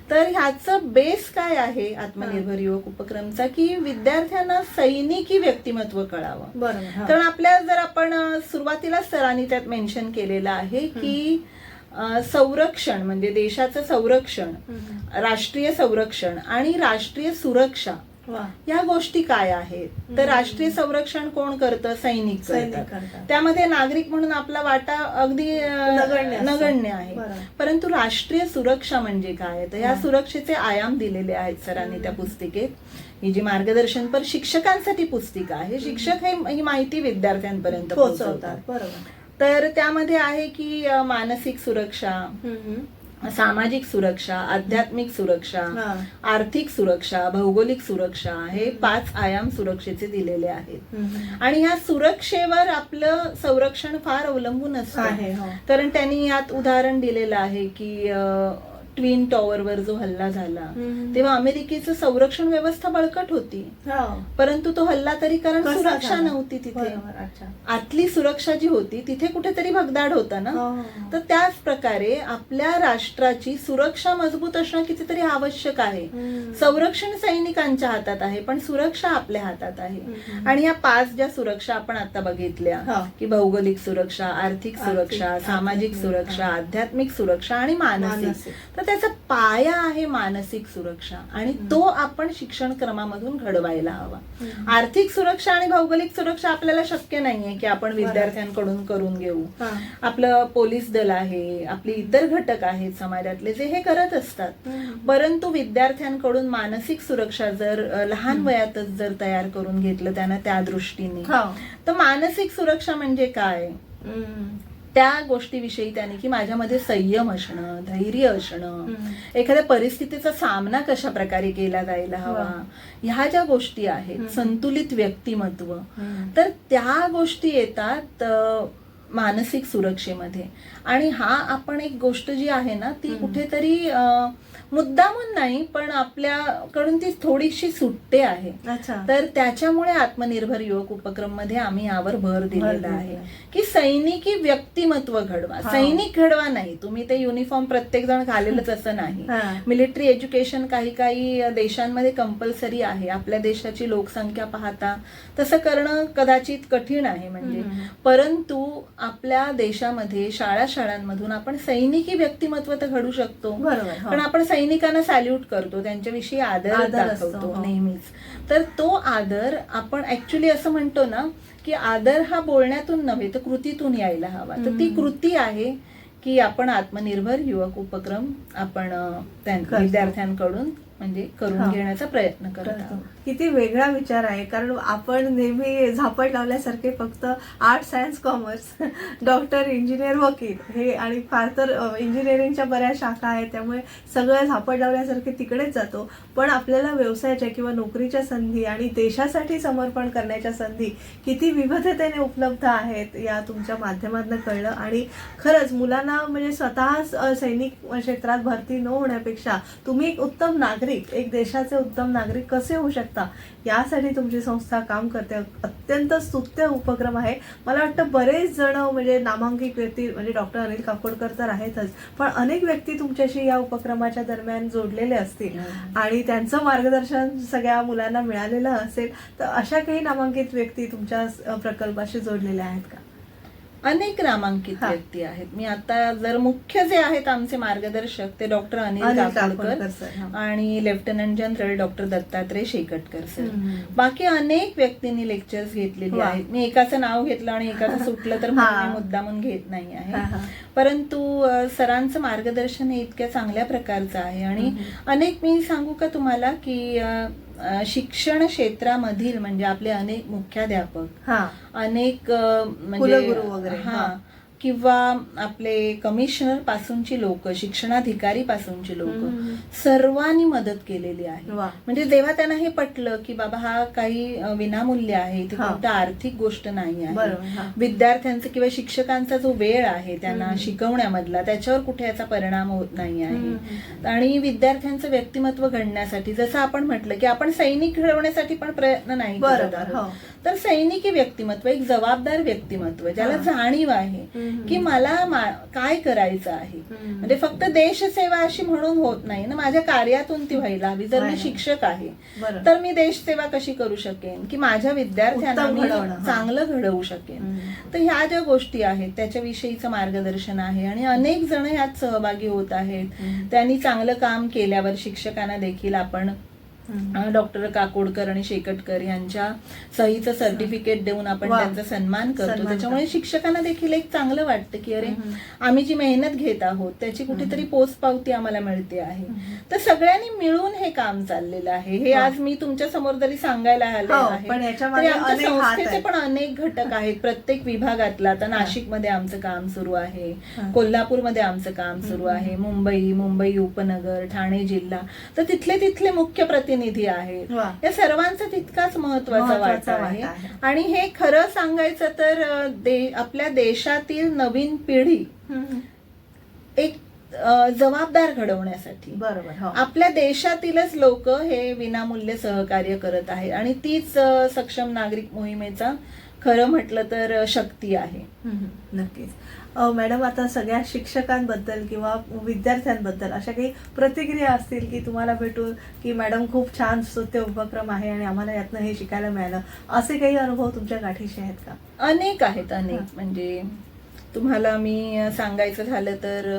तर ह्याचं बेस काय आहे आत्मनिर्भर युवक उपक्रमचा, की विद्यार्थ्यांना सैनिकी व्यक्तिमत्व कळावं. बरोबर. हा. कारण आपल्या जर आपण सुरुवातीला सरांनी त्यात मेन्शन केलेलं आहे की संरक्षण म्हणजे देशाचं संरक्षण, राष्ट्रीय संरक्षण आणि राष्ट्रीय सुरक्षा वा. या गोष्टी काय आहेत. तर राष्ट्रीय संरक्षण कोण करतं? सैनिक सैनिक करतात. करतात. त्यामध्ये नागरिक म्हणून आपला वाटा अगदी नगण्य आहे. बरं. परंतु राष्ट्रीय सुरक्षा म्हणजे काय, तर या सुरक्षेचे आयाम दिलेले आहेत सरांनी त्या पुस्तिकेत. ही जी मार्गदर्शनपर शिक्षकांसाठी पुस्तिका आहे, शिक्षक ही माहिती विद्यार्थ्यांपर्यंत पोहोचवतात. बरोबर. तर त्यामध्ये आहे की मानसिक सुरक्षा, सामाजिक सुरक्षा, आध्यात्मिक सुरक्षा, आर्थिक सुरक्षा, भौगोलिक सुरक्षा, हे 5 आयाम सुरक्षेचे दिलेले आहेत. आणि ह्या सुरक्षेवर आपलं संरक्षण फार अवलंबून असतं. कारण त्यांनी यात उदाहरण दिलेलं आहे की ट्विन टॉवरवर जो हल्ला झाला तेव्हा अमेरिकेचं संरक्षण व्यवस्था बळकट होती, परंतु तो हल्ला तरी कारण सुरक्षा नव्हती तिथे. आतली सुरक्षा जी होती तिथे कुठेतरी भगदाड होता ना. तर त्याच प्रकारे आपल्या राष्ट्राची सुरक्षा मजबूत असणं कितीतरी आवश्यक आहे. संरक्षण सैनिकांच्या हातात आहे, पण सुरक्षा आपल्या हातात आहे. आणि या 5 ज्या सुरक्षा आपण आता बघितल्या की भौगोलिक सुरक्षा, आर्थिक सुरक्षा, सामाजिक सुरक्षा, आध्यात्मिक सुरक्षा आणि मानसिक, तर त्याचा पाया आहे मानसिक सुरक्षा, आणि तो आपण शिक्षण क्रमामधून घडवायला हवा. आर्थिक सुरक्षा आणि भौगोलिक सुरक्षा आपल्याला शक्य नाहीये की आपण विद्यार्थ्यांकडून करून घेऊ. आपलं पोलीस दल आहे, आपले इतर घटक आहेत समाजातले जे हे करत असतात. परंतु विद्यार्थ्यांकडून मानसिक सुरक्षा जर लहान वयातच जर तयार करून घेतलं त्यांना त्या दृष्टीने, तर मानसिक सुरक्षा म्हणजे काय, त्या गोष्टीविषयी त्याने की माझ्यामध्ये संयम असणं, धैर्य असणं, एखाद्या परिस्थितीचा सामना कशा प्रकारे केला जायला हवा, ह्या ज्या गोष्टी आहेत, संतुलित व्यक्तिमत्व, तर त्या गोष्टी येतात मानसिक सुरक्षेमध्ये. आणि हा आपण एक गोष्ट जी आहे ना ती कुठेतरी मुद्दामून नाही, पण आपल्याकडून ती थोडीशी सुटते आहे. तर त्याच्यामुळे आत्मनिर्भर युवक उपक्रम मध्ये आम्ही यावर भर दिलेला आहे की सैनिकी व्यक्तिमत्व घडवा. सैनिक घडवा नाही, तुम्ही ते युनिफॉर्म प्रत्येक जण घालेलच असं नाही. मिलिटरी एज्युकेशन काही काही देशांमध्ये कंपल्सरी आहे. आपल्या देशाची लोकसंख्या पाहता तसं करणं कदाचित कठीण आहे म्हणजे, परंतु आपल्या देशामध्ये शाळांमधून आपण सैनिकी व्यक्तिमत्व तर घडू शकतो. पण आपण सैनिकांना सॅल्यूट करतो, त्यांच्याविषयी आदर दाखवतो नेहमीच. तर तो आदर आपण ऍक्च्युली असं म्हणतो ना की आदर हा बोलण्यातून नव्हे तर कृतीतून यायला हवा. तर ती कृती आहे की आपण आत्मनिर्भर युवक उपक्रम आपण विद्यार्थ्यांकडून म्हणजे करून हा. घेण्याचा प्रयत्न करत आहोत. किती वेगळा विचार आहे, कारण आपण नेहमी झापड लावल्यासारखे फक्त art, science, commerce, doctor, engineer, वकील हे, आणि फार तर इंजिनिअरिंगच्या बऱ्याच शाखा आहेत, त्यामुळे सगळं झापड लावल्यासारखे तिकडेच जातो. पण आपल्याला व्यवसायाच्या किंवा नोकरीच्या संधी आणि देशासाठी समर्पण करण्याच्या संधी किती विविधतेने उपलब्ध आहेत या तुमच्या माध्यमातून कळलं. आणि खरंच मुलांना म्हणजे स्वतः सैनिक क्षेत्रात भरती न होण्यापेक्षा तुम्ही एक उत्तम नागरिक, एक देशाचे उत्तम नागरिक कसे होऊ शकता यासाठी तुमची संस्था काम करते. अत्यंत स्तुत्य उपक्रम आहे. मला वाटतं बरेच जण म्हणजे नामांकित व्यक्ती म्हणजे डॉक्टर अनिल काकोडकर तर आहेतच, पण अनेक व्यक्ती तुमच्याशी या उपक्रमाच्या दरम्यान जोडलेले असतील आणि त्यांचं मार्गदर्शन सगळ्या मुलांना मिळालेलं असेल. तर अशा काही नामांकित व्यक्ती तुमच्या प्रकल्पाशी जोडलेल्या आहेत का? अनेक नामांकित हा. व्यक्ती आहेत. मी आता जर मुख्य जे आहेत आमचे मार्गदर्शक ते डॉक्टर अनिल काकोडकर सर, हा. आणि lieutenant general doctor Dattatray Shekatkar sir. हम्म. बाकी अनेक व्यक्तींनी लेक्चर्स घेतलेली वा. आहेत. मी एकाचं नाव घेतलं आणि एकाचं सुटलं तर हा. मी मुद्दामून घेत नाही हा, आहे. हा. परंतु सरांचं मार्गदर्शन हे इतक्या चांगल्या प्रकारचं आहे. आणि अनेक मी सांगू का तुम्हाला की शिक्षण क्षेत्रामधील म्हणजे आपले अनेक मुख्याध्यापक, हा. अनेक कुलगुरू वगैरे, हा, हा. किंवा आपले कमिशनर पासूनची लोक, शिक्षणाधिकारी पासूनची लोक, हम्म. सर्वांनी मदत केलेली आहे. वा. म्हणजे जेव्हा त्यांना हे पटलं की बाबा हा काही विनामूल्य आहे, इथे हा. कोणतं आर्थिक गोष्ट नाही आहे, बरोबर, हा. विद्यार्थ्यांचा किंवा शिक्षकांचा जो वेळ आहे त्यांना हम्म. शिकवण्यामधला त्याच्यावर कुठे याचा परिणाम होत नाही आहे. हम्म. आणि विद्यार्थ्यांचं व्यक्तिमत्व घडण्यासाठी, जसं आपण म्हटलं की आपण सैनिक घडवण्यासाठी पण प्रयत्न नाही करत बरोबर, आहोत, हो. तर सैनिकी व्यक्तिमत्व, एक जबाबदार व्यक्तिमत्व ज्याला हा. जाणीव आहे की मला काय करायचं आहे. म्हणजे फक्त देशसेवा अशी म्हणून होत नाही ना, माझ्या कार्यातून ती व्हायला हवी. जर मी व्हायला. शिक्षक आहे बरोबर. तर मी देशसेवा कशी करू शकेन की माझ्या विद्यार्थ्यांना उत्तम मी घडवणं, हा. चांगलं घडवू शकेन. तर ह्या ज्या गोष्टी आहेत त्याच्याविषयीचं मार्गदर्शन आहे. आणि अनेक जण यात सहभागी होत आहेत. त्यांनी चांगलं काम केल्यावर शिक्षकांना देखील आपण डॉक्टर काकोडकर आणि शेकटकर यांच्या सहीचं सर्टिफिकेट देऊन आपण वा. त्यांचा सन्मान करतो. सन्मान त्याच्यामुळे करतो. शिक्षकांना देखील एक चांगलं वाटतं की अरे आम्ही जी मेहनत घेत आहोत त्याची कुठेतरी पोचपावती आम्हाला मिळते आहे. तर सगळ्यांनी मिळून हे काम चाललेलं आहे. हे आज मी तुमच्या समोर तरी सांगायला आले हो, आहे. पण याच्या तरी मागे आमच्या अनेक हात संस्थेचे आहेत. पण अनेक घटक आहेत प्रत्येक विभागातला. आता नाशिकमध्ये आमचं काम सुरू आहे, कोल्हापूरमध्ये आमचं काम सुरू आहे, मुंबई उपनगर, ठाणे जिल्हा, तर तिथले मुख्य प्रतिनिधी आहेत. वा. या सर्वांचा तितकाच महत्वाचा वाटा महत्त्वाचा आहे. वाटा आहे. आणि हे खरं सांगायचं तर आपल्या देशातील नवीन पिढी एक जबाबदार घडवण्यासाठी बरोबर, हो. आपल्या देशातीलच लोक हे विनामूल्य सहकार्य करत आहेत. आणि तीच सक्षम नागरिक मोहिमेचा खरं म्हटलं तर शक्ती आहे. नक्कीच. मॅडम, आता सगळ्या शिक्षकांबद्दल किंवा विद्यार्थ्यांबद्दल अशा काही प्रतिक्रिया असतील की तुम्हाला भेटून की मॅडम खूप छान स्तुत्य उपक्रम आहे आणि आम्हाला यातनं हे शिकायला मिळालं, असे काही अनुभव तुमच्या गाठीशी आहेत का? अनेक आहेत, अनेक. म्हणजे तुम्हाला मी सांगायचं झालं तर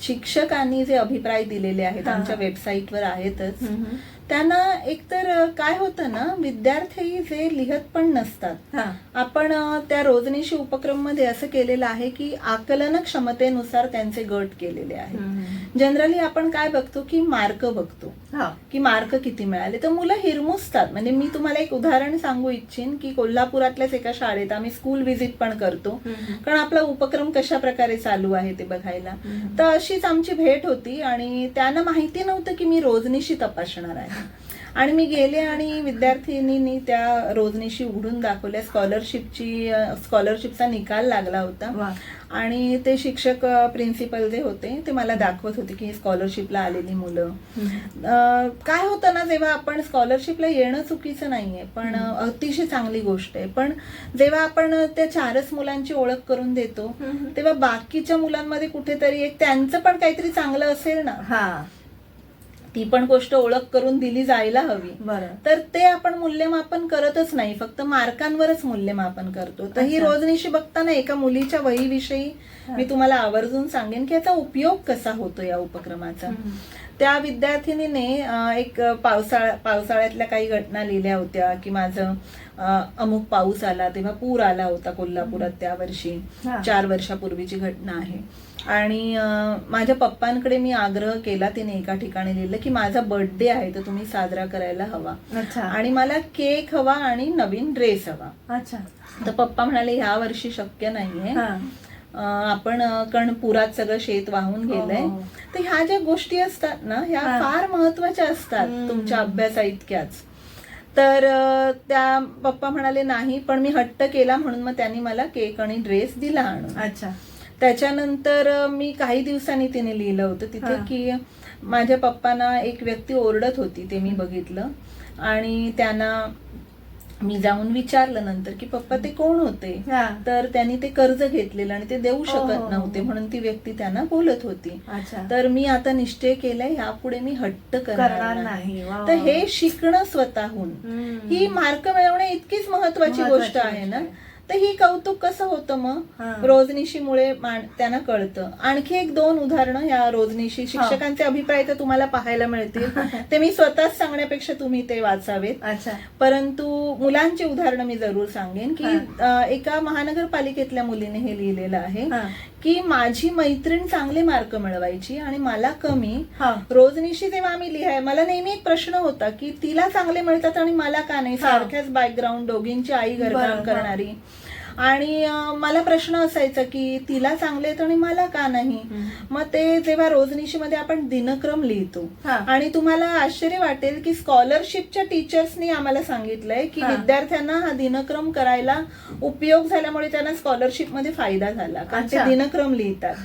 शिक्षकांनी जे अभिप्राय दिलेले आहेत आमच्या वेबसाईटवर आहेतच. त्यांना एकतर काय होतं ना, विद्यार्थी जे लिहत पण नसतात, आपण त्या रोजनिशी उपक्रम मध्ये असं केलेलं आहे की आकलन क्षमतेनुसार त्यांचे गट केलेले आहेत. जनरली आपण काय बघतो की मार्क बघतो की मार्क किती मिळाले, तर मुलं हिरमुसतात. म्हणजे मी तुम्हाला एक उदाहरण सांगू इच्छिन की कोल्हापुरातल्याच एका शाळेत आम्ही स्कूल व्हिजिट पण करतो, कारण आपला उपक्रम कशा प्रकारे चालू आहे ते बघायला. तर अशीच आमची भेट होती आणि त्यांना माहिती नव्हतं की मी रोजनिशी तपासणार आहे. आणि मी गेले आणि विद्यार्थिनींनी त्या रोजनिशी उघडून दाखवल्या. स्कॉलरशिपचा निकाल लागला होता आणि ते शिक्षक प्रिन्सिपल जे होते ते मला दाखवत होते की स्कॉलरशिपला आलेली मुलं. काय होतं ना, जेव्हा आपण स्कॉलरशिपला येणं चुकीचं नाहीये, पण अतिशय चांगली गोष्ट आहे, पण जेव्हा आपण त्या 4च मुलांची ओळख करून देतो तेव्हा बाकीच्या मुलांमध्ये कुठेतरी एक त्यांचं पण काहीतरी चांगलं असेल ना, ती पण गोष्ट ओळख करून दिली जायला हवी. तर ते आपण मूल्यमापन करतच नाही, फक्त मार्कांवरच मूल्यमापन करतो. तर ही रोजनिशी बघताना एका मुलीच्या वहीविषयी मी तुम्हाला आवर्जून सांगेन की याचा उपयोग कसा होतो या उपक्रमाचा. त्या विद्यार्थिनीने एक पावसाळ्यातल्या काही घटना लिहिल्या होत्या की माझं अमुक पाऊस आला तेव्हा पूर आला होता कोल्हापुरात त्या वर्षी, 4 वर्षापूर्वीची घटना आहे. आणि माझ्या पप्पांकडे मी आग्रह केला, तिने एका ठिकाणी लिहिलं की माझा बर्थडे आहे तर तुम्ही साजरा करायला हवा आणि मला केक हवा आणि नवीन ड्रेस हवा. तर पप्पा म्हणाले ह्या वर्षी शक्य नाहीये, आपण कारण पुरात सगळं शेत वाहून गेलंय. तर ह्या ज्या गोष्टी असतात ना ह्या फार महत्वाच्या असतात तुमच्या अभ्यासा इतक्याच. तर त्या पप्पा म्हणाले नाही, पण मी हट्ट केला म्हणून मग त्यांनी मला केक आणि ड्रेस दिला आणून. त्याच्यानंतर मी काही दिवसांनी तिने लिहिलं होतं तिथे की माझ्या पप्पांना एक व्यक्ती ओरडत होती ते मी बघितलं आणि त्यांना मी जाऊन विचारलं नंतर की पप्पा ते कोण होते, तर त्यांनी ते कर्ज घेतलेलं आणि ते देऊ शकत नव्हते म्हणून ती व्यक्ती त्यांना बोलत होती. तर मी आता निश्चय केलाय यापुढे मी हट्ट करणार नाही. तर हे शिकणं स्वतःहून, ही मार्क मिळवणे इतकीच महत्वाची गोष्ट आहे ना. तर ही कौतुक कसं होतं मग रोजनिशीमुळे त्यांना कळतं. आणखी 1-2 उदाहरणं या रोजनिशी शिक्षकांचे अभिप्राय तर तुम्हाला पाहायला मिळतील, ते मी स्वतःच सांगण्यापेक्षा तुम्ही ते वाचावेत. परंतु मुलांची उदाहरणं मी जरूर सांगेन की एका महानगरपालिकेतल्या मुलीने हे लिहिलेलं आहे की माझी मैत्रीण चांगले मार्क मिळवायची आणि मला कमी. रोजनिशी तेव्हा आम्ही लिहाय, मला नेहमी एक प्रश्न होता की तिला चांगले मिळतात आणि मला का नाही, सारख्याच बॅकग्राऊंड, दोघींची आई घरकाम करणारी. आणि मला प्रश्न असायचा की तिला चांगले आहेत आणि मला का नाही. मग ते जेव्हा रोजनिशीमध्ये आपण दिनक्रम लिहितो आणि तुम्हाला आश्चर्य वाटेल की स्कॉलरशिपच्या टीचर्सनी आम्हाला सांगितलंय की विद्यार्थ्यांना हा दिनक्रम करायला उपयोग झाल्यामुळे त्यांना स्कॉलरशिपमध्ये फायदा झाला, कारण ते दिनक्रम लिहितात.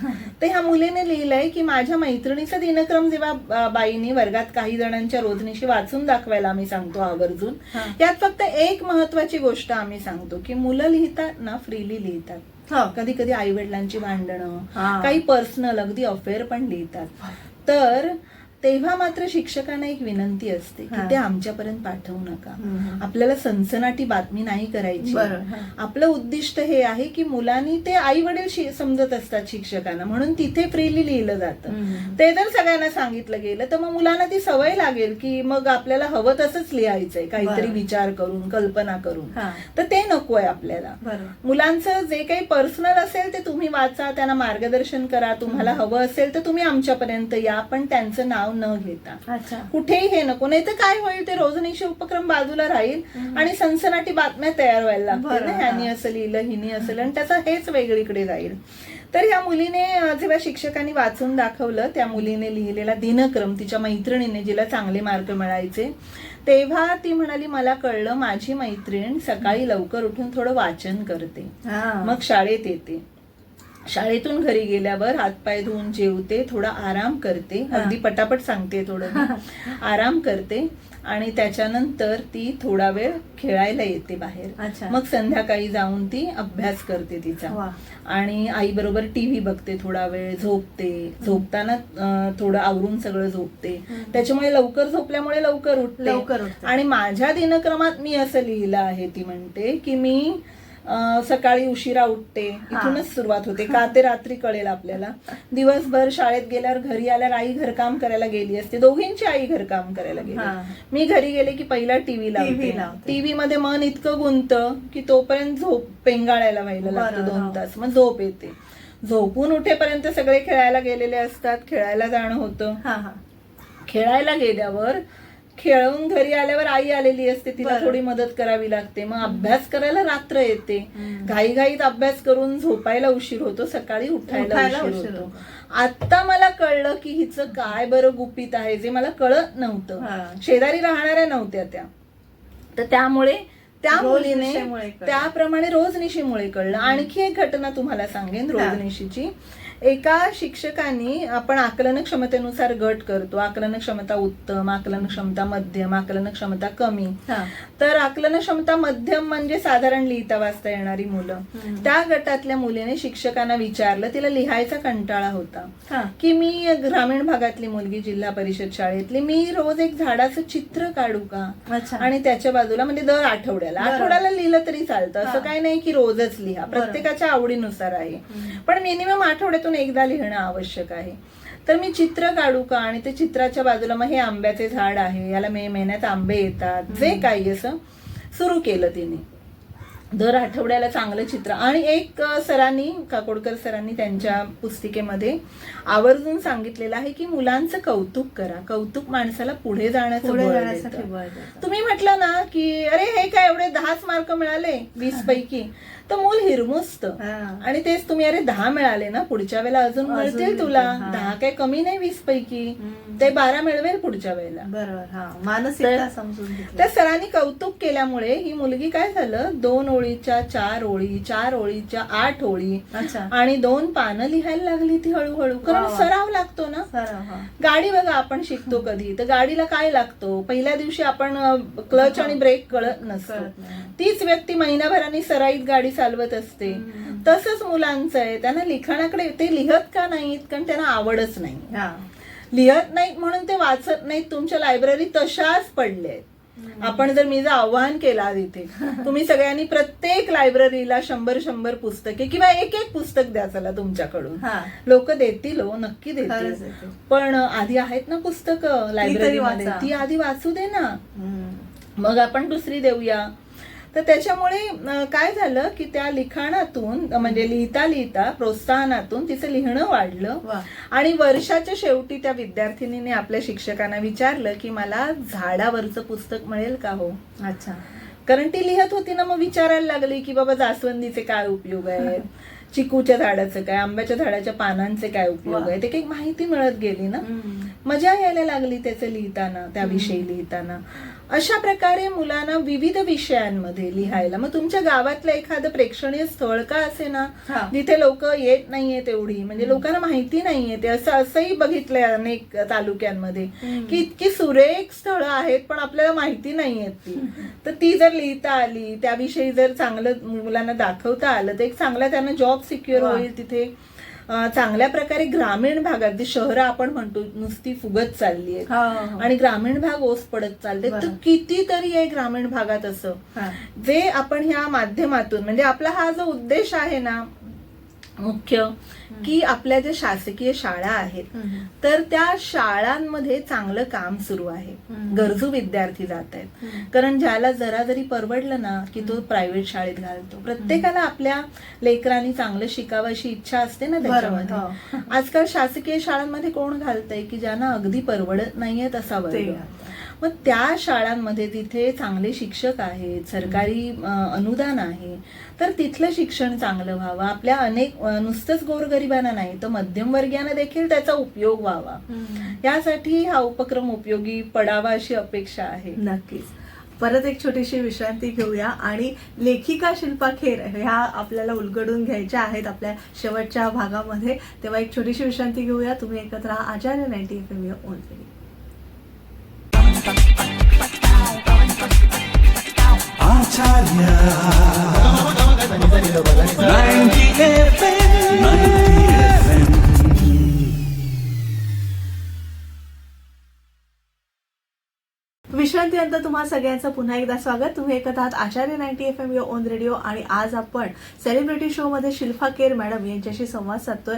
तर ह्या मुलीने लिहिलंय की माझ्या मैत्रिणीचा दिनक्रम जेव्हा बाईंनी वर्गात काही जणांच्या रोजनिशी वाचून दाखवायला आम्ही सांगतो आवर्जून, यात फक्त एक महत्वाची गोष्ट आम्ही सांगतो की मुलं लिहितात ना फ्रीली लिहितात, कधी कधी आई वडिलांची भांडणं, काही पर्सनल अगदी अफेअर पण लिहितात. तर तेव्हा मात्र शिक्षकांना एक विनंती असते की ते आमच्यापर्यंत पाठवू नका. आपल्याला सनसनाटी बातमी नाही करायची. आपलं उद्दिष्ट हे आहे की मुलांनी ते आई वडील समजत असतात शिक्षकांना, म्हणून तिथे फ्रीली लिहिलं जातं. ते जर सगळ्यांना सांगितलं गेलं तर मग मुलांना ती सवय लागेल की मग आपल्याला हवं तसंच लिहायचंय, काहीतरी विचार करून, कल्पना करून. तर ते नकोय आपल्याला. मुलांचं जे काही पर्सनल असेल ते तुम्ही वाचा, त्यांना मार्गदर्शन करा. तुम्हाला हवं असेल तर तुम्ही आमच्यापर्यंत या, पण त्यांचं नाव न घेता. कुठेही हे नको, नाही तर काय होईल, ते रोजनिशी उपक्रम बाजूला राहील आणि सनसनाटी बातम्या तयार व्हायला लागतील ना, ह्यानी असं लिहिलं, हिनी असं लिहिलं, आणि त्याचं हेच वेगळीकडे जाईल. तर या मुलीने जेव्हा शिक्षकांनी वाचून दाखवलं, त्या मुलीने लिहिलेला दिनक्रम तिच्या मैत्रिणीने, जिला चांगले मार्क मिळायचे, तेव्हा ती म्हणाली मला कळलं माझी मैत्रीण सकाळी लवकर उठून थोडं वाचन करते, मग शाळेत येते, शाळेतून घरी गेल्यावर हातपाय धुवून जेवते, थोडा आराम करते, अगदी पटापट सांगते, थोडं आराम करते आणि त्याच्यानंतर ती थोडा वेळ खेळायला येते बाहेर. मग संध्याकाळी जाऊन ती अभ्यास करते तिचा आणि आई बरोबर टीव्ही बघते, थोडा वेळ झोपते, झोपताना थोडं आवरून सगळं झोपते. त्याच्यामुळे लवकर झोपल्यामुळे लवकर उठते. आणि माझ्या दिनक्रमात मी असं लिहिलं आहे, ती म्हणते की मी सकाळी उशिरा उठते, इथूनच सुरुवात होते, का ते रात्री कळेल आपल्याला. दिवसभर शाळेत गेल्यावर घरी आल्यावर आई घरकाम करायला गेली असते, दोघींची आई घरकाम करायला गेली. मी घरी गेले की पहिला टीव्ही लावते. टीव्ही मध्ये मन इतकं गुंततं की तोपर्यंत झोप पेंगाळायला व्हायला लागतं 2 तास, मग झोप येते. झोपून उठेपर्यंत सगळे खेळायला गेलेले असतात, खेळायला जाणं होतं. खेळायला गेल्यावर खेळून घरी आल्यावर आई आलेली असते, तिला थोडी मदत करावी लागते. मग अभ्यास करायला रात्र येते, घाईघाईत अभ्यास करून झोपायला उशीर होतो, सकाळी उठायला उशीर होतो. आता मला कळलं की हिचं काय बरं गुपित आहे जे मला कळत नव्हतं. शेजारी राहणाऱ्या नव्हत्या त्या, तर त्यामुळे त्या मुलीने त्याप्रमाणे रोजनिशीमुळे कळलं. आणखी एक घटना तुम्हाला सांगेन रोजनिशीची. एका शिक्षकांनी, आपण आकलन क्षमतेनुसार गट करतो, आकलन क्षमता उत्तम, आकलन क्षमता मध्यम, आकलन क्षमता कमी. तर आकलन क्षमता मध्यम म्हणजे साधारण लिहिता वाचता येणारी मुलं. त्या गटातल्या मुलीने शिक्षकांना विचारलं, तिला लिहायचा कंटाळा होता की मी ग्रामीण भागातली मुलगी, जिल्हा परिषद शाळेतली, मी रोज एक झाडाचं चित्र काढू का आणि त्याच्या बाजूला, म्हणजे दर आठवड्याला लिहिलं तरी चालतं, असं काही नाही की रोजच लिहा, प्रत्येकाच्या आवडीनुसार आहे, पण मिनिमम आठवड्यातून एकदा लिहिणं आवश्यक आहे. तर मी चित्र काढू का, आणि ते चित्राच्या बाजूला मग हे आंब्याचे झाड आहे, याला मे महिन्यात आंबे येतात, जे काही असं सुरू केलं तिने. दर आठवड्याला चांगलं चित्र. आणि एक सरांनी, काकोडकर सरांनी त्यांच्या पुस्तिकेमध्ये आवर्जून सांगितलेलं आहे की मुलांचं कौतुक करा, कौतुक माणसाला पुढे जाण्याचं बळ देतं. तुम्ही म्हटलं ना की अरे हे काय एवढे 10च मार्क मिळाले 20 पैकी, तर मूल हिरमुसतं. आणि तेच तुम्ही अरे 10 मिळाले ना, पुढच्या वेळेला अजून मिळतील तुला, 10 काही कमी नाही 20 पैकी, ते 12 मिळवेल पुढच्या वेळेला. बरोबर, मानसिकता समजून त्या सरांनी कौतुक केल्यामुळे ही मुलगी काय झालं, 2 ओळीच्या 4 ओळी, 4 ओळीच्या 8 ओळी आणि 2 पानं लिहायला लागली ती हळूहळू. कारण सराव लागतो ना. गाडी बघा आपण शिकतो कधी, तर गाडीला काय लागतो, पहिल्या दिवशी आपण क्लच आणि ब्रेक कळत नसतो. तीच व्यक्ती महिनाभराने सराईत गाडी चालवत असते. तसंच मुलांचं आहे, त्यांना लिखाणाकडे ते लिहत का नाहीत, कारण त्यांना आवडच नाही. लिहत नाहीत म्हणून ते वाचत नाहीत, तुमच्या लायब्ररी तशाच पडल्या आहेत. आपण जर मी जर आव्हान केला इथे, तुम्ही सगळ्यांनी प्रत्येक लायब्ररीला 100 पुस्तके किंवा एक पुस्तक द्या चला तुमच्याकडून, लोक देतील, नक्की देतील. पण आधी आहेत ना पुस्तकं लायब्ररीमध्ये, ती आधी वाचू दे ना, मग आपण दुसरी देऊया. तर त्याच्यामुळे काय झालं की त्या लिखाणातून, म्हणजे लिहिता लिहिता प्रोत्साहनातून तिचं लिहिणं वाढलं. आणि वर्षाच्या शेवटी त्या विद्यार्थिनीने आपल्या शिक्षकांना विचारलं की मला झाडावरचं पुस्तक मिळेल का हो. अच्छा. कारण ती लिहत होती ना, मग विचारायला लागली की बाबा जास्वंदीचे काय उपयोग आहेत, चिकूच्या झाडाचं काय, आंब्याच्या झाडाच्या पानांचे काय उपयोग आहे, ते काही माहिती मिळत गेली ना, मजा यायला लागली त्याचं लिहिताना, त्याविषयी लिहिताना. अशा प्रकारे मुलांना विविध विषयांमध्ये लिहायला. मग तुमच्या गावातलं एखादं प्रेक्षणीय स्थळ का असे ना, जिथे लोक येत नाहीयेत एवढी, म्हणजे लोकांना माहिती नाहीये ते, असंही बघितलंय अनेक तालुक्यांमध्ये की इतकी सुरेख स्थळं आहेत पण आपल्याला माहिती नाहीयेत ती. तर ती जर लिहिता आली, त्याविषयी जर चांगलं मुलांना दाखवता आलं, तर एक चांगला त्यांना जॉब सिक्युअर होईल तिथे. चांगल्या प्रकारे ग्रामीण भागात, जी शहरं आपण म्हणतो नुसती फुगत चालली आहेत आणि ग्रामीण भाग ओस पडत चालले, तर कितीतरी आहे ग्रामीण भागात असं, जे आपण ह्या माध्यमातून, म्हणजे आपला हा जो उद्देश आहे ना मुख्य, की आपल्या ज्या शासकीय शाळा आहेत तर त्या शाळांमध्ये चांगलं काम सुरू आहे, गरजू विद्यार्थी जात आहेत. कारण ज्याला जरा जरी परवडलं ना की तो प्रायव्हेट शाळेत घालतो. प्रत्येकाला आपल्या लेकरांनी चांगलं शिकावं अशी इच्छा असते ना त्याच्यामध्ये. आजकाल शासकीय शाळांमध्ये कोण घालतंय की ज्यांना अगदी परवडत नाहीये तसा वर्ग. मग त्या शाळांमध्ये जिथे चांगले शिक्षक आहेत, सरकारी अनुदान आहे, तर तिथलं शिक्षण चांगलं व्हावं. आपल्या अनेक नुसतंच गोरगरिबांना नाही तर मध्यमवर्गीयांना देखील त्याचा उपयोग व्हावा, यासाठी हा उपक्रम उपयोगी पडावा अशी अपेक्षा आहे. नक्कीच. परत एक छोटीशी विश्रांती घेऊया आणि लेखिका शिल्पा खेर ह्या आपल्याला उलगडून घ्यायच्या आहेत आपल्या शेवटच्या भागामध्ये. तेव्हा एक छोटीशी विश्रांती घेऊया. तुम्ही एकत्र आचार्य 90 FM ओनली. विश्रांतीनंतर तुम्हा सगळ्यांचं पुन्हा एकदा स्वागत. तुम्ही ऐकत आहात आचार्य 90 FM युअर ओन रेडिओ आणि आज आपण सेलिब्रिटी शो मध्ये शिल्पा खेर मॅडम यांच्याशी संवाद साधतोय.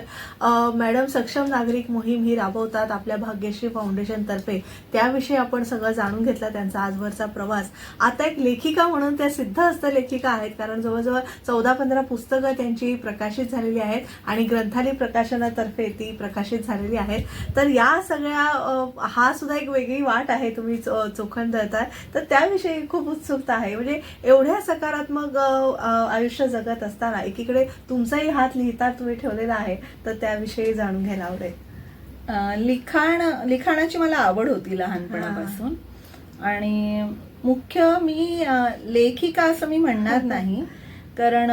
मॅडम सक्षम नागरिक मोहीम ही राबवतात आपल्या भाग्यश्री फाउंडेशन तर्फे. त्याविषयी आपण सगळं जाणून घेतला, त्यांचा आजवरचा प्रवास. आता एक लेखिका म्हणून त्या सिद्धहस्त लेखिका आहेत, कारण जवळजवळ 14-15 पुस्तकं त्यांची प्रकाशित झालेली आहेत आणि ग्रंथालय प्रकाशनातर्फे ती प्रकाशित झालेली आहेत. तर या सगळ्या हा सुद्धा एक वेगळी वाट आहे तुम्ही चोखण धरताय, तर त्याविषयी खूप उत्सुकता आहे. म्हणजे एवढ्या सकारात्मक आयुष्य जगत असताना एकीकडे तुमचाही हात लिहितात तुम्ही ठेवलेला आहे, तर त्याविषयी जाणून घ्यायला आवडेल. लिखाणाची मला आवड होती लहानपणापासून आणि मुख्य मी लेखिका असं मी म्हणणार नाही, कारण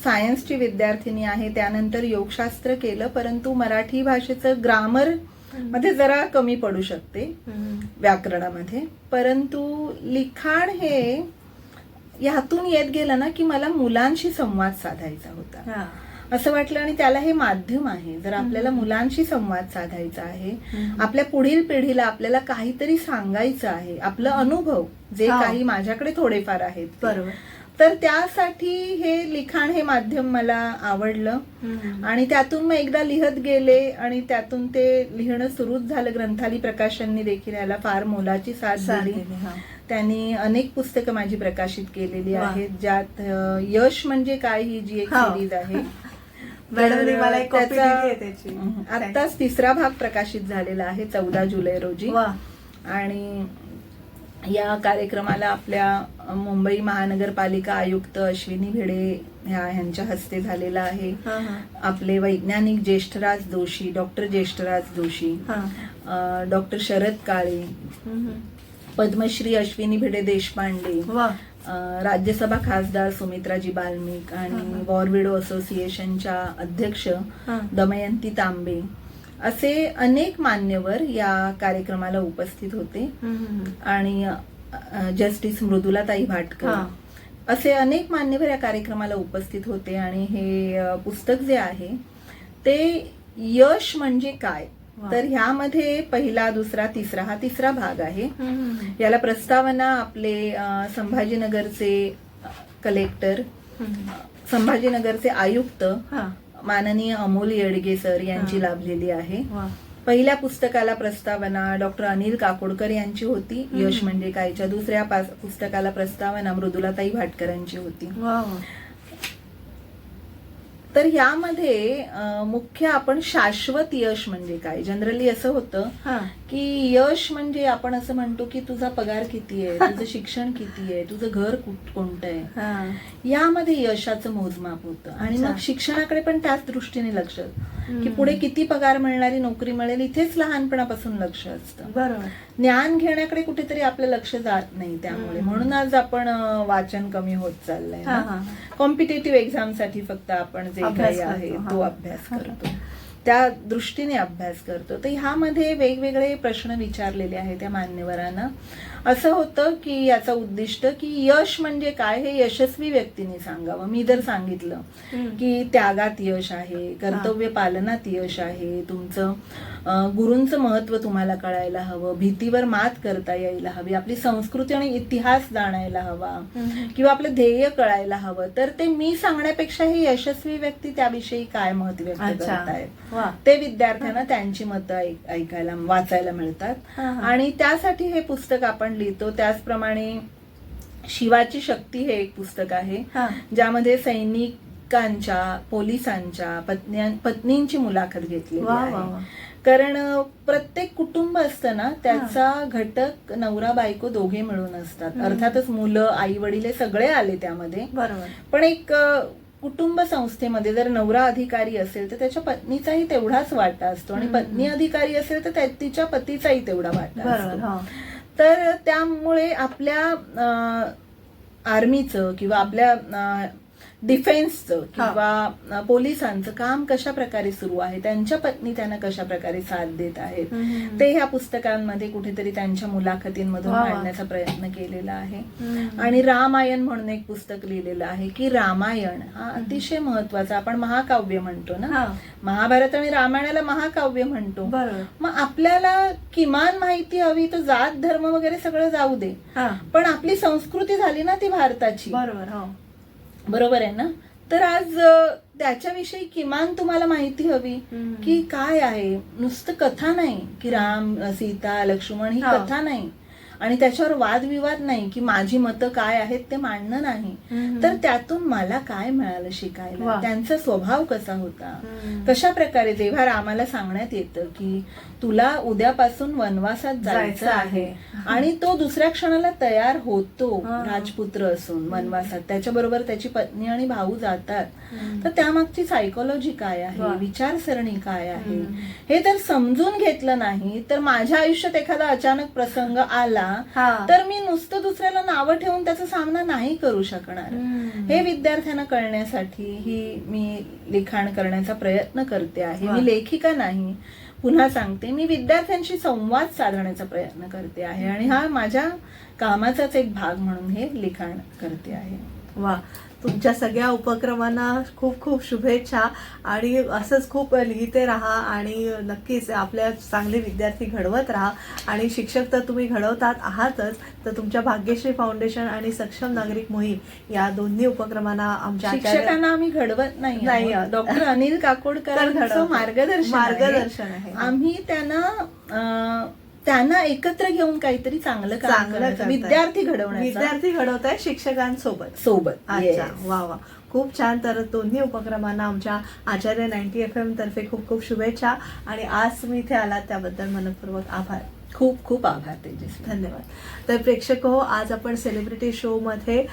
सायन्सची विद्यार्थिनी आहे, त्यानंतर योगशास्त्र केलं, परंतु मराठी भाषेचं ग्रामर मध्ये जरा कमी पडू शकते व्याकरणामध्ये. परंतु लिखाण हे यातून येत गेलं ना की मला मुलांशी संवाद साधायचा होता असं वाटलं, आणि त्याला हे माध्यम आहे. जर आपल्याला मुलांशी संवाद साधायचा आहे, आपल्या पुढील पिढीला आपल्याला काहीतरी सांगायचं आहे, आपलं अनुभव जे काही माझ्याकडे थोडेफार आहेत, बरोबर, तर त्यासाठी हे लिखाण हे माध्यम मला आवडलं आणि त्यातून मग एकदा लिहत गेले आणि त्यातून ते लिहिणं सुरूच झालं. ग्रंथाली प्रकाशननी देखील याला फार मोलाची साथ दिली. त्यांनी अनेक पुस्तकं माझी प्रकाशित केलेली आहेत, ज्यात यश म्हणजे काय ही जी एक सिरीज आहे. मॅडमने मला एक कॉपी दिली आहे त्याची. आत्ताच 3रा भाग प्रकाशित झालेला आहे 14 जुलै रोजी. आणि या कार्यक्रमाला आपल्या मुंबई महानगरपालिका आयुक्त अश्विनी भिडे ह्यांच्या हस्ते झालेला आहे. आपले वैज्ञानिक ज्येष्ठराज जोशी, डॉक्टर ज्येष्ठराज जोशी, डॉक्टर शरद काळे, पद्मश्री अश्विनी भिडे देशपांडे, राज्यसभा खासदार सुमित्राजी बाल्मिक आणि वॉर विडो असोसिएशनच्या अध्यक्ष दमयंती तांबे असे अनेक मान्यवर या कार्यक्रमाला उपस्थित होते. आणि जस्टिस मृदुलाताई भाटकर असे अनेक मान्यवर या कार्यक्रमाला उपस्थित होते. आणि हे पुस्तक जे आहे ते यश म्हणजे काय, तर ह्यामध्ये 1, 2, 3 हा 3रा भाग आहे. याला प्रस्तावना आपले संभाजीनगरचे कलेक्टर, संभाजीनगरचे आयुक्त माननीय अमोल येडगे सर यांची लाभलेली आहे. पहिल्या पुस्तकाला प्रस्तावना डॉक्टर अनिल काकोडकर यांची होती, यश म्हणजे कायच्या. दुसऱ्या पुस्तकाला प्रस्तावना मृदुलाताई भाटकरांची होती. तर यामध्ये मुख्य आपण शाश्वत यश म्हणजे काय, जनरली असं होतं की यश म्हणजे आपण असं म्हणतो की तुझा पगार किती आहे, तुझं शिक्षण किती आहे, तुझं घर कोणतं आहे, यामध्ये यशाचं मोजमाप होतं. आणि मग शिक्षणाकडे पण त्याच दृष्टीने लक्ष की पुढे किती पगार मिळणारी नोकरी मिळेल इथेच लहानपणापासून लक्ष असतं. बरोबर. ज्ञान घेण्याकडे कुठेतरी आपलं लक्ष जात नाही. त्यामुळे म्हणून आज आपण वाचन कमी होत चाललंय. कॉम्पिटेटिव्ह एक्झामसाठी फक्त आपण जे काही आहे तो अभ्यास करतो, त्या दृष्टीने अभ्यास करतो. तर ह्यामध्ये वेगवेगळे प्रश्न विचारलेले आहेत त्या मान्यवरांना. असं होतं की याचं उद्दिष्ट की यश म्हणजे काय हे यशस्वी व्यक्तीने सांगावं. मी जर सांगितलं की त्यागात यश आहे, कर्तव्य पालनात यश आहे, तुमचं गुरूंचं महत्व तुम्हाला कळायला हवं, भीतीवर मात करता यायला हवी, आपली संस्कृती आणि इतिहास जाणायला हवा, किंवा आपलं ध्येय कळायला हवं, तर ते मी सांगण्यापेक्षा हे यशस्वी व्यक्ती त्याविषयी काय मत व्यक्त करतायत ते विद्यार्थ्यांना त्यांची मतं ऐकायला वाचायला मिळतात. आणि त्यासाठी हे पुस्तक आपण लिहितो. त्याचप्रमाणे शिवाची शक्ती हे एक पुस्तक आहे, ज्यामध्ये सैनिकांच्या, पोलिसांच्या पत्नींची मुलाखत घेतली आहे. कारण प्रत्येक कुटुंब असतं ना, त्याचा घटक नवरा बायको दोघे मिळून असतात. अर्थातच मुलं, आई वडील हे सगळे आले त्यामध्ये. बरोबर. पण एक कुटुंब संस्थेमध्ये जर नवरा अधिकारी असेल तर त्याच्या पत्नीचाही तेवढाच वाटा असतो, आणि पत्नी अधिकारी असेल तर तिच्या पतीचाही तेवढा वाटा असतो. तर त्यामुळे आपल्या आर्मीचं किंवा आपल्या डिफेन्सचं किंवा पोलिसांचं काम कशा प्रकारे सुरू आहे, त्यांच्या पत्नी त्यांना कशा प्रकारे साथ देत आहेत, ते ह्या पुस्तकांमध्ये कुठेतरी त्यांच्या मुलाखतींमधून मांडण्याचा प्रयत्न केलेला आहे. आणि रामायण म्हणून एक पुस्तक लिहिलेलं आहे की रामायण हा अतिशय महत्वाचा, आपण महाकाव्य म्हणतो ना, महाभारत आणि रामायणाला महाकाव्य म्हणतो. मग आपल्याला किमान माहिती हवी, तर जात धर्म वगैरे सगळं जाऊ दे, पण आपली संस्कृती झाली ना ती भारताची. बरोबर आहे ना. तर आज त्याच्याविषयी किमान तुम्हाला माहिती हवी की काय आहे. नुसतं कथा नाही की राम सीता लक्ष्मण ही कथा नाही, आणि त्याच्यावर वादविवाद नाही की माझी मतं काय आहेत ते मांडणं नाही, तर त्यातून मला काय मिळालं शिकायला, त्यांचा स्वभाव कसा होता, कशा प्रकारे. जेव्हा रामाला सांगण्यात येतं की तुला उद्यापासून वनवासात जायचं आहे, आणि तो दुसऱ्या क्षणाला तयार होतो, राजपुत्र असून वनवासात, त्याच्याबरोबर त्याची पत्नी आणि भाऊ जातात, तर त्यामागची सायकोलॉजी काय आहे, विचारसरणी काय आहे, हे जर समजून घेतलं नाही तर माझ्या आयुष्यात एखादा अचानक प्रसंग आला तर मी नुसतं दुसऱ्याला नावं ठेवून त्याचा सामना नाही करू शकणार. हे विद्यार्थ्यांना कळण्यासाठी ही मी लिखाण करण्याचा प्रयत्न करते आहे. मी लेखिका नाही, पुन्हा सांगते, मी विद्यार्थ्यांशी संवाद साधण्याचा प्रयत्न करते आहे, आणि हा माझ्या कामाचाच एक भाग म्हणून हे लिखाण करते आहे. वा, तुमच्या सगळ्या उपक्रमांना खूप खूप शुभेच्छा आणि असंच खूप लिहिते राहा आणि नक्कीच आपल्या चांगले विद्यार्थी घडवत राहा. आणि शिक्षक तर तुम्ही घडवतात आहातच, तर तुमच्या भाग्यश्री फाउंडेशन आणि सक्षम नागरिक मोहीम या दोन्ही उपक्रमांना आमच्या शिक्षकांना आम्ही घडवत नाही नाही. आहोत. डॉक्टर अनिल काकोडकरांचं मार्गदर्शन आहे. आम्ही त्यांना एकत्र घेऊन काहीतरी चांगलं करताय. विद्यार्थी घडवण्याचं विद्यार्थी घडवताय शिक्षकांसोबत. सोबत. अच्छा, वा वा, खूप छान. तर दोन्ही उपक्रमांना आमच्या आचार्य 90 FM तर्फे खूप खूप शुभेच्छा आणि आज तुम्ही इथे आलात त्याबद्दल मनपूर्वक आभार. खूप खूप आभार तेजस्वी. धन्यवाद. तर प्रेक्षक हो, आज आपण सेलिब्रिटी शो मध्ये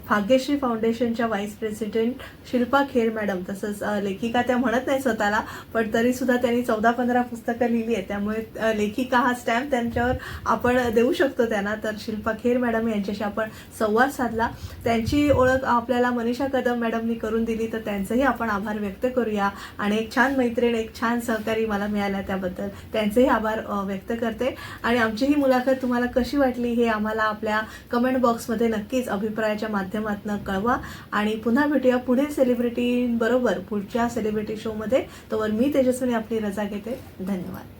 भाग्यश्री फाउंडेशनच्या vice president Shilpa Kher madam, तसंच लेखिका त्या म्हणत नाही स्वतःला, पण तरी सुद्धा त्यांनी 14-15 पुस्तकं लिहिली आहेत, त्यामुळे लेखिका हा स्टॅम्प त्यांच्यावर आपण देऊ शकतो त्यांना. तर शिल्पा खेर मॅडम यांच्याशी आपण संवाद साधला. त्यांची ओळख आपल्याला मनीषा कदम मॅडमनी करून दिली, तर त्यांचंही आपण आभार व्यक्त करूया. आणि एक छान मैत्रीण, एक छान सहकारी मला मिळाल्या, त्याबद्दल त्यांचेही आभार व्यक्त करते. आणि आमची ही मुलाखत तुम्हाला कशी वाटली हे आम्हाला आपल्या कमेंट बॉक्समध्ये नक्कीच अभिप्रायाच्या माध्यमातून कळवा. आणि पुन्हा भेटूया पुढील सेलिब्रिटी बरोबर पुढच्या सेलिब्रिटी शो मध्ये. तोवर मी तेजस्विनी आपली रजा घेते. धन्यवाद.